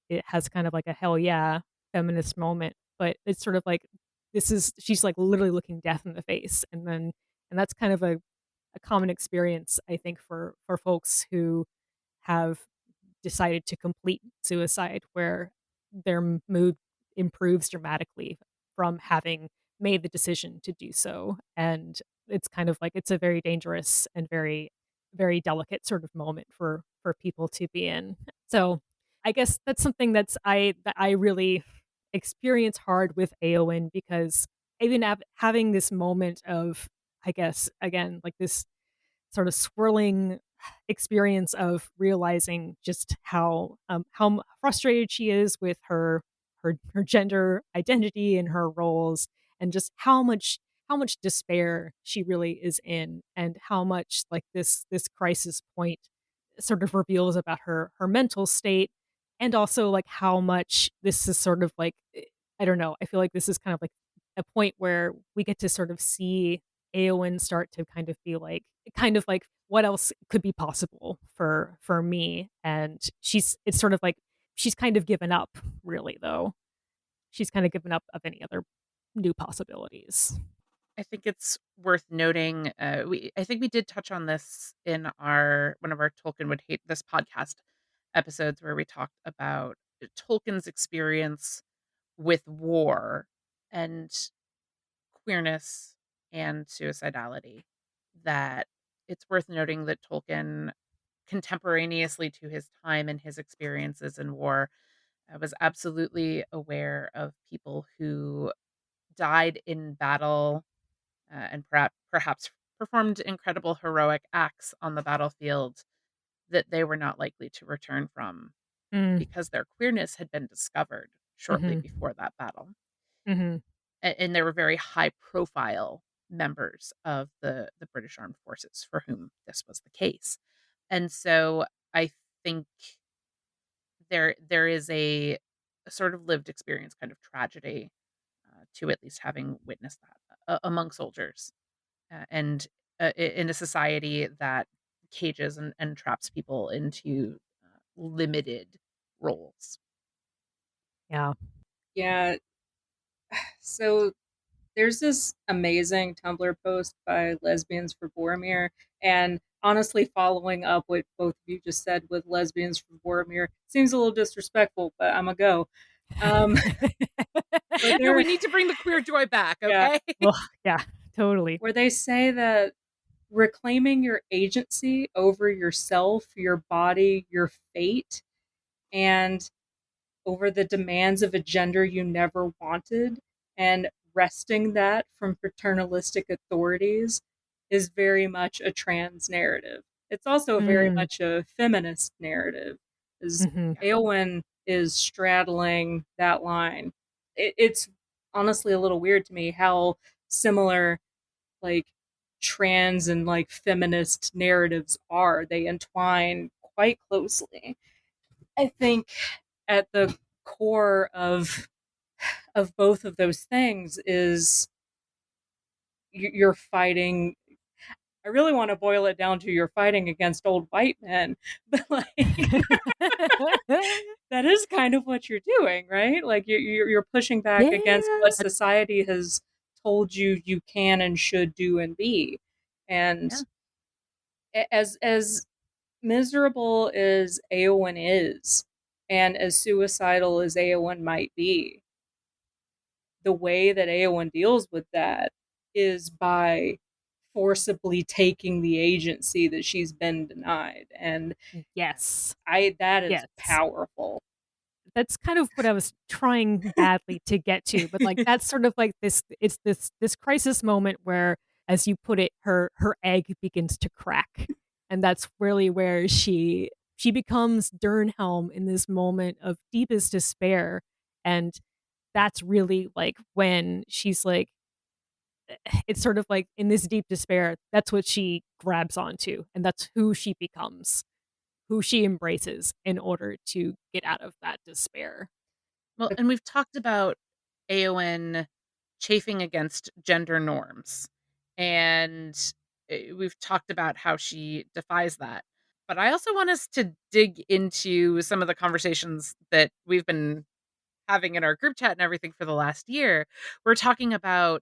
it has kind of like a hell yeah feminist moment. But it's sort of like she's like literally looking death in the face, and that's kind of a common experience, I think, for folks who have decided to complete suicide, where their mood improves dramatically from having made the decision to do so. And it's kind of like it's a very dangerous and very, very delicate sort of moment for people to be in. So I guess that's something that I really experience hard with Eowyn, because even having this moment of, I guess, again, like this sort of swirling experience of realizing just how frustrated she is with her gender identity and her roles, and just how much despair she really is in, and how much like this crisis point sort of reveals about her mental state, and also like how much this is sort of like, I don't know, I feel like this is kind of like a point where we get to sort of see Eowyn start to kind of like what else could be possible for me. And it's sort of like she's kind of given up, really, though. She's kind of given up of any other new possibilities. I think it's worth noting, I think we did touch on this in our one of our Tolkien Would Hate This podcast episodes, where we talked about Tolkien's experience with war and queerness and suicidality. That it's worth noting that Tolkien, contemporaneously to his time and his experiences in war, was absolutely aware of people who died in battle, and perhaps performed incredible heroic acts on the battlefield that they were not likely to return from, Mm, because their queerness had been discovered shortly mhm, before that battle. mhm. And they were very high profile members of the British Armed Forces for whom this was the case. And so I think there is a sort of lived experience kind of tragedy, to at least having witnessed that, among soldiers, and in a society that cages and traps people into limited roles. Yeah. Yeah. So there's this amazing Tumblr post by Lesbians for Boromir, and honestly, following up what both of you just said with Lesbians for Boromir seems a little disrespectful, but I'm a go. Um, but No, we they're need to bring the queer joy back, yeah, okay? Well, yeah, totally. where they say that reclaiming your agency over yourself, your body, your fate, and over the demands of a gender you never wanted, and wresting that from paternalistic authorities is very much a trans narrative. It's also very Mm, much a feminist narrative, as mhm. Yeah. Eowyn is straddling that line. It's honestly a little weird to me how similar like trans and like feminist narratives are. They entwine quite closely. I think at the core of both of those things is you're fighting. I really want to boil it down to you're fighting against old white men, but like that is kind of what you're doing, right? Like you're pushing back against Yeah. what society has told you you can and should do and be. And Yeah. as miserable as Eowyn is, and as suicidal as Eowyn might be, the way that Eowyn deals with that is by forcibly taking the agency that she's been denied. And Yes. that is Yes. powerful. That's kind of what I was trying badly to get to, but, like, that's sort of like this crisis moment where, as you put it, her egg begins to crack, and that's really where she becomes Dernhelm in this moment of deepest despair, and that's really, like, when she's like it's sort of like in this deep despair, that's what she grabs onto, and that's who she becomes, who she embraces in order to get out of that despair. Well, and we've talked about Eowyn chafing against gender norms, and, we've talked about how she defies that. But I also want us to dig into some of the conversations that we've been having in our group chat and everything for the last year. We're talking about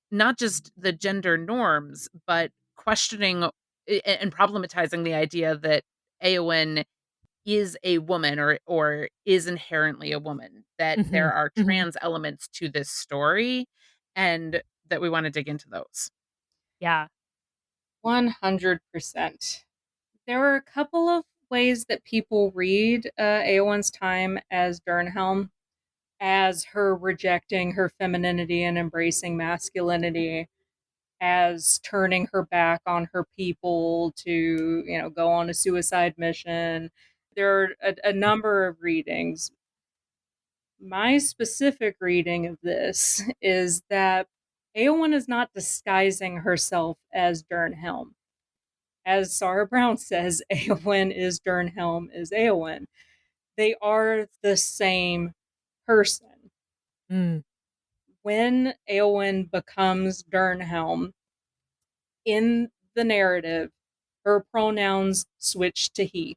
not just the gender norms, but questioning and problematizing the idea that Eowyn is a woman or is inherently a woman, that there Mhm, are mhm. trans elements to this story and that we wanna dig into those. Yeah. 100%. There were a couple of ways that people read Eowyn's time as Dernhelm, as her rejecting her femininity and embracing masculinity, as turning her back on her people to, go on a suicide mission. There are a number of readings. My specific reading of this is that Eowyn is not disguising herself as Dernhelm. As Sarah Brown says, Eowyn is Dernhelm is Eowyn. They are the same person. Mm, When Eowyn becomes Dernhelm, in the narrative, her pronouns switch to he.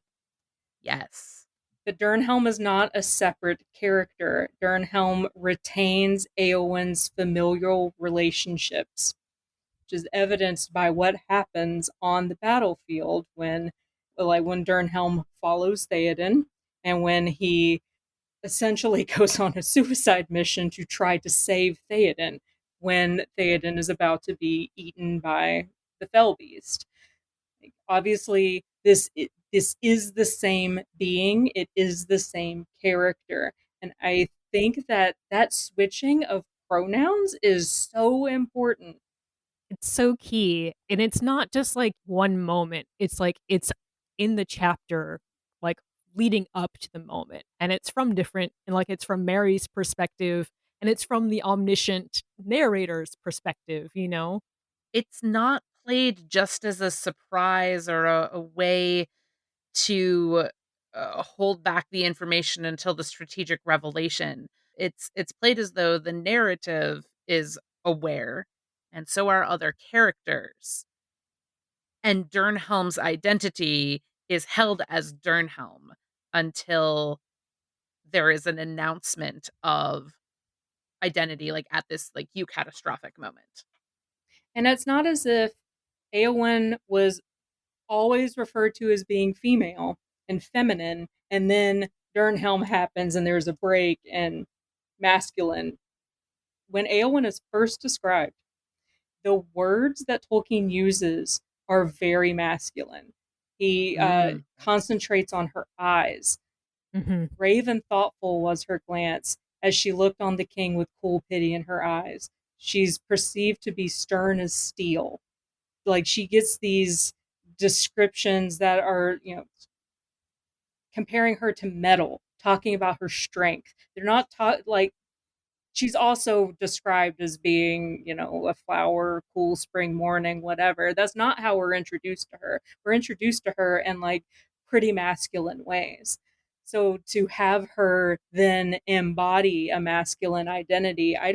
Yes. But Dernhelm is not a separate character. Dernhelm retains Eowyn's familial relationships, which is evidenced by what happens on the battlefield when Dernhelm follows Theoden and when he essentially goes on a suicide mission to try to save Theoden when Theoden is about to be eaten by the Fell Beast. Obviously, this is the same being. It is the same character, and I think that switching of pronouns is so important. it's so key, and it's not just, like, one moment, it's, like, it's in the chapter, like, leading up to the moment, and it's from different and, like, it's from Mary's perspective, and it's from the omniscient narrator's perspective, you know? It's not played just as a surprise or a way to, hold back the information until the strategic revelation. It's played as though the narrative is aware, and so are other characters. And Dernhelm's identity is held as Dernhelm until there is an announcement of identity, like, at this, like, you catastrophic moment. And it's not as if Eowyn was always referred to as being female and feminine, and then Dernhelm happens and there's a break and masculine. When Eowyn is first described, the words that Tolkien uses are very masculine. He Mm. concentrates on her eyes. Mhm. Grave and thoughtful was her glance as she looked on the king with cool pity in her eyes. She's perceived to be stern as steel. Like she gets these descriptions that are, comparing her to metal, talking about her strength. They're not taught like she's also described as being, a flower, cool spring morning, whatever. That's not how we're introduced to her. We're introduced to her in like pretty masculine ways. So to have her then embody a masculine identity, I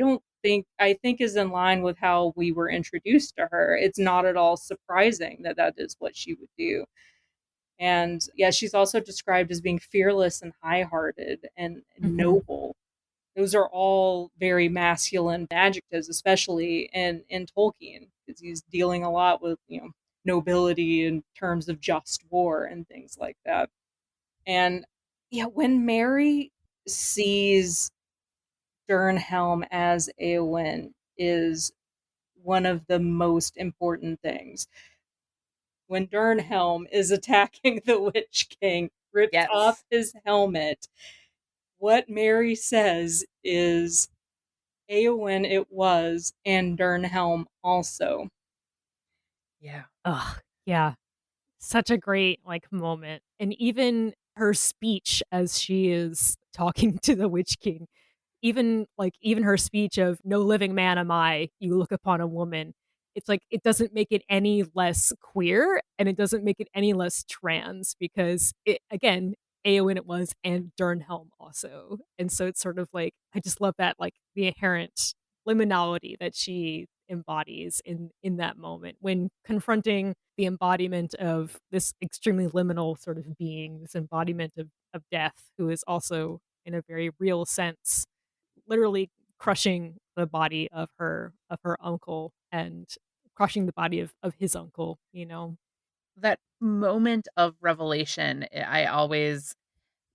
think is in line with how we were introduced to her. It's not at all surprising that that is what she would do. And yeah, she's also described as being fearless and high-hearted and Mhm. noble. Those are all very masculine adjectives, especially in Tolkien, because he's dealing a lot with, nobility in terms of just war and things like that. And yeah, when Mary sees Dernhelm as Eowyn is one of the most important things. When Durnhelm is attacking the Witch King, rips off Yes. his helmet, what Mary says is, Eowyn it was, and Durnhelm also. Yeah. Ugh, yeah. Such a great, like, moment, and even her speech as she is talking to the Witch King, even her speech of "No living man am I, you look upon a woman." It's like, it doesn't make it any less queer, and it doesn't make it any less trans because it again, Eowyn it was, and Durnhelm also, and so it's sort of like, I just love that, like, the inherent liminality that she embodies in that moment when confronting the embodiment of this extremely liminal sort of being, this embodiment of death, who is also, in a very real sense, literally crushing the body of her uncle and crushing the body of his uncle, you know? That moment of revelation, I always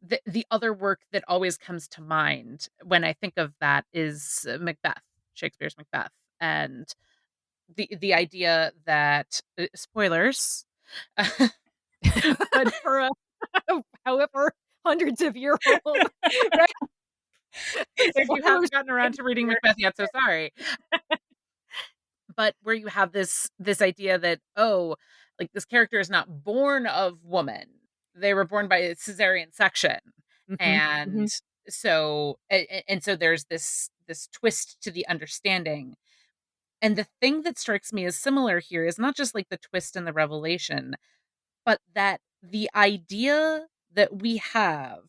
the other work that always comes to mind when I think of that is Macbeth, Shakespeare's Macbeth, and the idea that spoilers, but For a however hundreds of year old, right? if you Spoilers haven't gotten for around to reading Shakespeare. Macbeth yet, so sorry. But where you have this idea that, oh, like, this character is not born of woman. They were born by a cesarean section. Mhm, And mhm, so there's this twist to the understanding. And the thing that strikes me as similar here is not just like the twist and the revelation, but that the idea that we have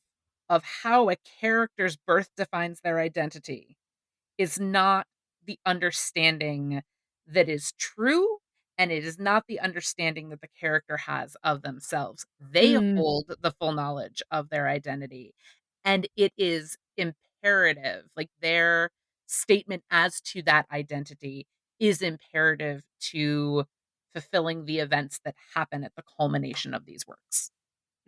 of how a character's birth defines their identity is not the understanding that is true, and it is not the understanding that the character has of themselves. They mm, hold the full knowledge of their identity, and it is imperative, like, their statement as to that identity is imperative to fulfilling the events that happen at the culmination of these works.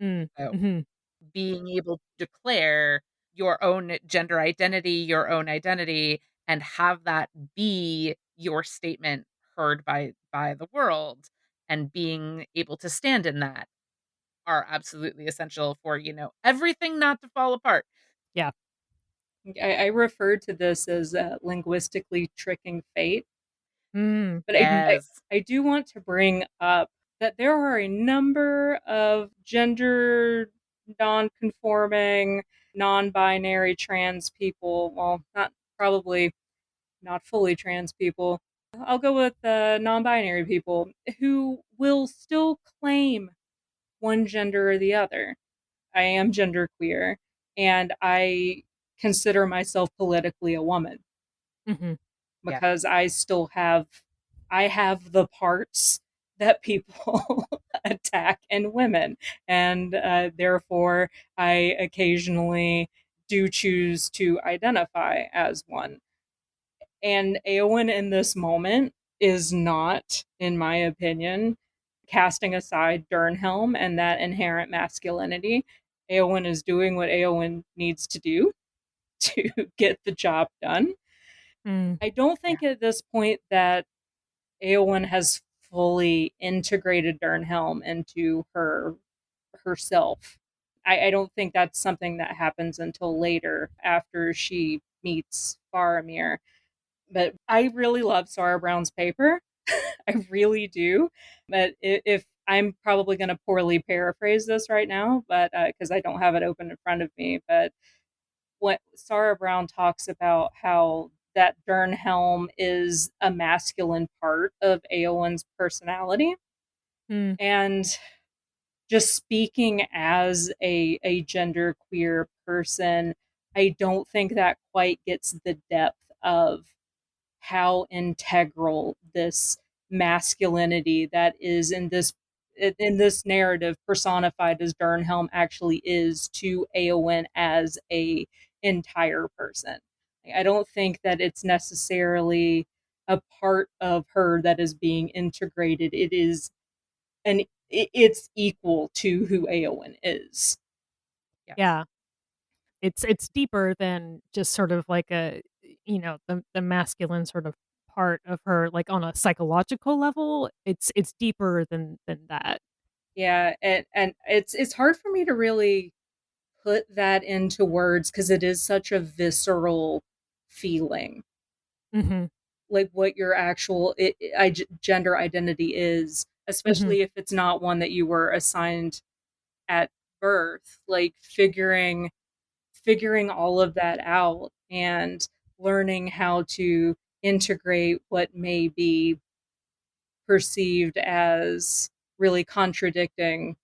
mm, So mhm, being able to declare your own identity, and have that be your statement heard by the world, and being able to stand in that are absolutely essential for, everything not to fall apart. yeah, I refer to this as linguistically tricking fate, but Yes. I do want to bring up that there are a number of gender non-conforming, non-binary trans people. Well, not probably not fully trans people. I'll go with non-binary people who will still claim one gender or the other. I am genderqueer, and I consider myself politically a woman mhm, Yeah. because I have the parts that people attack in women, and therefore I occasionally do choose to identify as one. And Eowyn in this moment is not, in my opinion, casting aside Durnhelm and that inherent masculinity. Eowyn is doing what Eowyn needs to do to get the job done. mm, I don't Yeah. think at this point that Eowyn has fully integrated Durnhelm into herself. I don't think that's something that happens until later after she meets Faramir. But I really love Sarah Brown's paper. I really do. But if I'm probably going to poorly paraphrase this right now, but because I don't have it open in front of me, but what Sarah Brown talks about how that Durnhelm is a masculine part of Eowyn's personality. mm, And just speaking as a gender queer person, I don't think that quite gets the depth of how integral this masculinity that is in this narrative personified as Durnhelm actually is to Eowyn as a entire person. I don't think that it's necessarily a part of her that is being integrated. It is an it's equal to who Eowyn is. Yes. yeah. It's deeper than just sort of like a, the masculine sort of part of her, like, on a psychological level, it's deeper than that. Yeah, and it's hard for me to really put that into words because it is such a visceral feeling, Mhm, like what your actual gender identity is, mhm. especially if it's not one that you were assigned at birth. Like figuring all of that out and learning how to integrate what may be perceived as really contradicting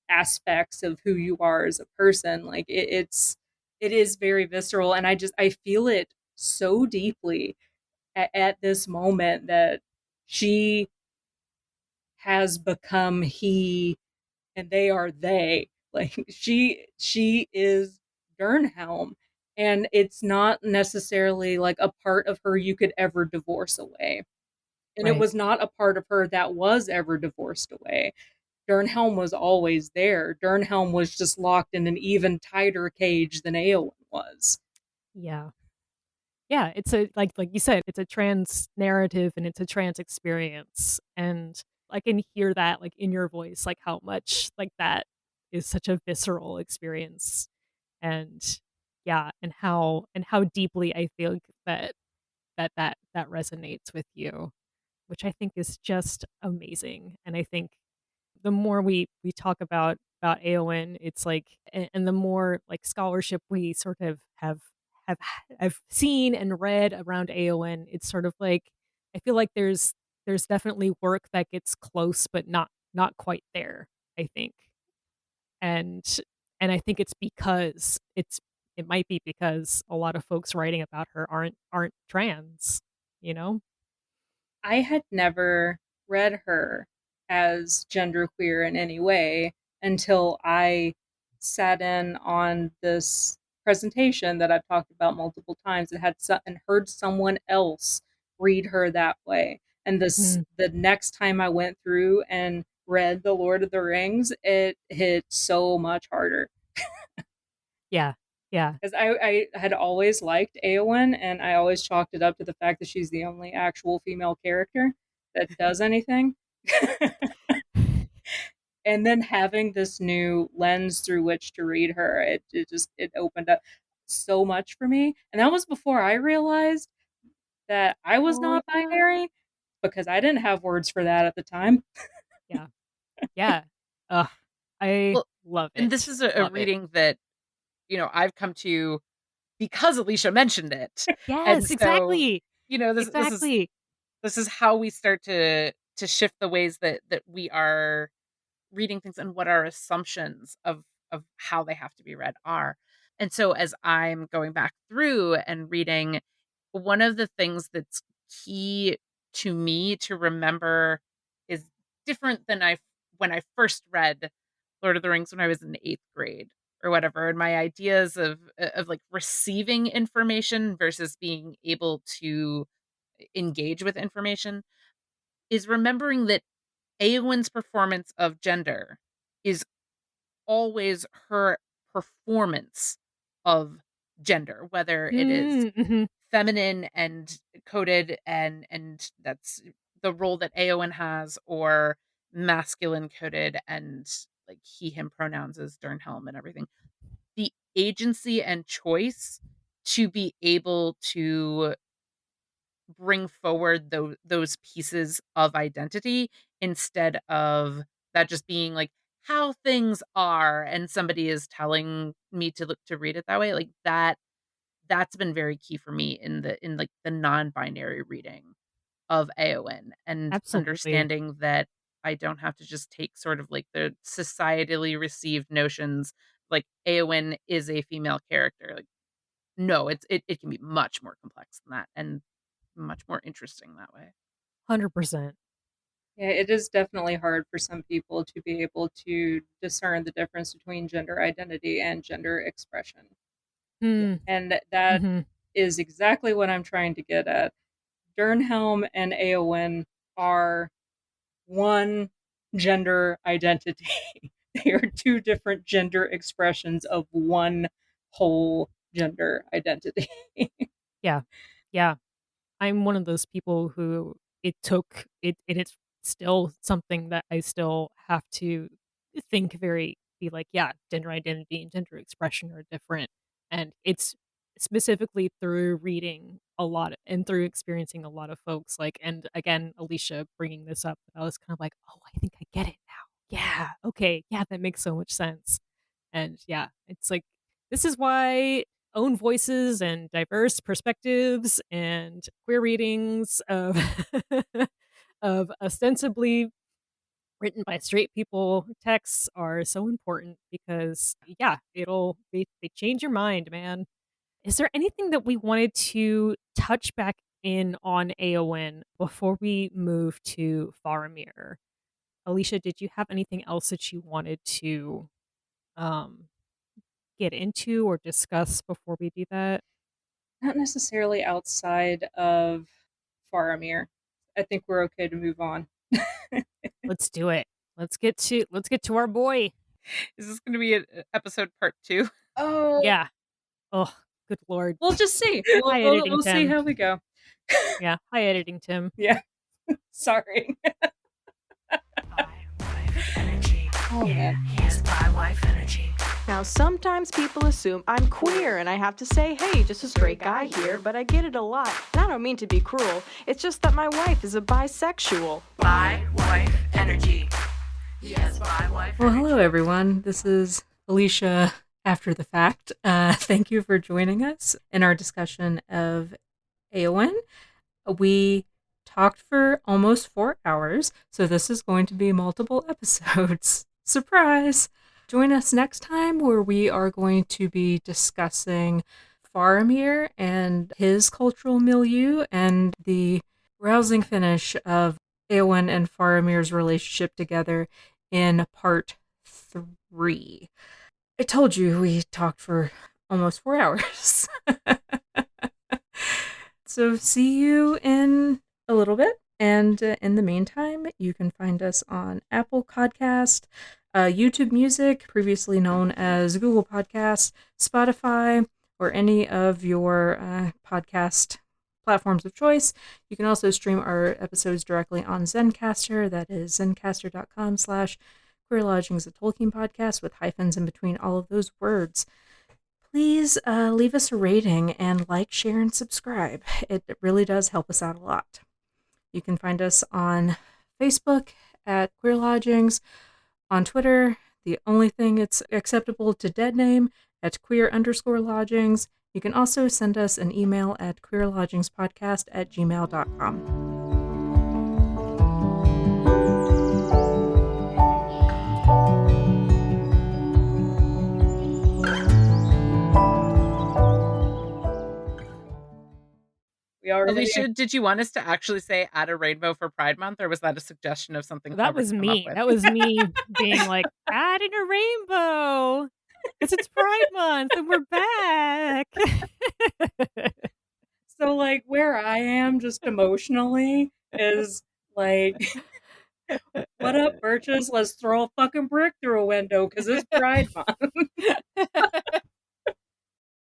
aspects of who you are as a person. Like it is very visceral, and I feel it so deeply at this moment that she has become he and they are they. Like she is Dernhelm, and it's not necessarily like a part of her you could ever divorce away. And it Right. was not a part of her that was ever divorced away. Dernhelm was always there. Dernhelm was just locked in an even tighter cage than Eowyn was. Yeah. Yeah, it's a like you said, it's a trans narrative and it's a trans experience, and I can hear that, like, in your voice, like, how much, like, that is such a visceral experience, and yeah, and how deeply I feel that resonates with you, which I think is just amazing, and I think the more we talk about Eowyn, it's like and the more, like, scholarship we sort of have have seen and read around Eowyn, it's sort of like I feel like there's definitely work that gets close, but not quite there, I think. And I think it's because it might be because a lot of folks writing about her aren't trans, you know? I had never read her as genderqueer in any way until I sat in on this presentation that I've talked about multiple times and and heard someone else read her that way. And Mm, the next time I went through and read The Lord of the Rings, it hit so much harder. yeah. Yeah. Because I had always liked Eowyn, and I always chalked it up to the fact that she's the only actual female character that does anything. And then having this new lens through which to read her, it opened up so much for me. And that was before I realized that I was Oh, not yeah. binary because I didn't have words for that at the time. Yeah. Yeah. Ugh, I Well, love and this it. is a Love it. reading that, I've come to because Alicia mentioned it. And Yes, so, exactly. Exactly. this is how we start to shift the ways that we are reading things and what our assumptions of how they have to be read are. And so as I'm going back through and reading, one of the things that's key to me to remember is different than I when I first read Lord of the Rings when I was in 8th grade or whatever, and my ideas of like receiving information versus being able to engage with information is remembering that Eowyn's performance of gender is always her performance of gender, whether it is Mm, mhm. feminine and coded and that's the role that Eowyn has, or masculine coded and like he him pronouns as Dernhelm and everything. The agency and choice to be able to bring forward those pieces of identity instead of that just being like how things are and somebody is telling me to look to read it that way, like that's been very key for me in like the non-binary reading of Eowyn, and Absolutely. understanding that I don't have to just take sort of like the societally received notions like Eowyn is a female character. Like no, it can be much more complex than that and much more interesting that way. 100%. Yeah, it is definitely hard for some people to be able to discern the difference between gender identity and gender expression. Mm, And that mhm. is exactly what I'm trying to get at. Dernhelm and Eowyn are one gender identity. They are two different gender expressions of one whole gender identity. Yeah. Yeah. I'm one of those people who it took it and it's still something that I still have to be like, yeah, gender identity and gender expression are different. And it's specifically through reading a lot and through experiencing a lot of folks like, and again, Alicia bringing this up, I was kind of like, oh, I think I get it now. Yeah. Okay. Yeah. That makes so much sense. And yeah, it's like, this is why own voices and diverse perspectives and queer readings of of ostensibly written by straight people texts are so important because yeah, they change your mind, man. Is there anything that we wanted to touch back in on Eowyn before we move to Faramir? Alicia, did you have anything else that you wanted to um get into or discuss before we do that? Not necessarily outside of Faramir. I think we're okay to move on. Let's do it. Let's get to our boy. Is this gonna be episode part 2? Oh, Yeah. Oh, good lord. we'll just see. Hi, editing We'll see Tim. how we go. Yeah. Hi, editing Tim. Yeah. Sorry. Oh man. Here's my wife energy. Now, sometimes people assume I'm queer, and I have to say, hey, just a straight guy here, but I get it a lot. And I don't mean to be cruel, it's just that my wife is a bisexual. Bi wife energy. Yes, bi wife. Well, hello everyone. This is Alicia after the fact. Thank you for joining us in our discussion of Eowyn. We talked for almost 4 hours, so this is going to be multiple episodes. Surprise! Join us next time where we are going to be discussing Faramir and his cultural milieu and the rousing finish of Eowyn and Faramir's relationship together in part 3. I told you we talked for almost 4 hours. So see you in a little bit. And in the meantime, you can find us on Apple Podcast, YouTube Music, previously known as Google Podcast, Spotify, or any of your podcast platforms of choice. You can also stream our episodes directly on Zencaster. That is zencaster.com/Queer Lodgings, a Tolkien podcast with hyphens in between all of those words. Please leave us a rating and like, share, and subscribe. It really does help us out a lot. You can find us on Facebook at Queer Lodgings, on Twitter, the only thing it's acceptable to dead name, at queer_lodgings. You can also send us an email at queerlodgingspodcast@gmail.com. We already Alicia, did you want us to actually say add a rainbow for Pride Month, or was that a suggestion of something That clever was to come up me. with? That was me being like, adding a rainbow. Because it's Pride Month and we're back. So, like, where I am just emotionally is like, what up, Birches? Let's throw a fucking brick through a window because it's Pride Month.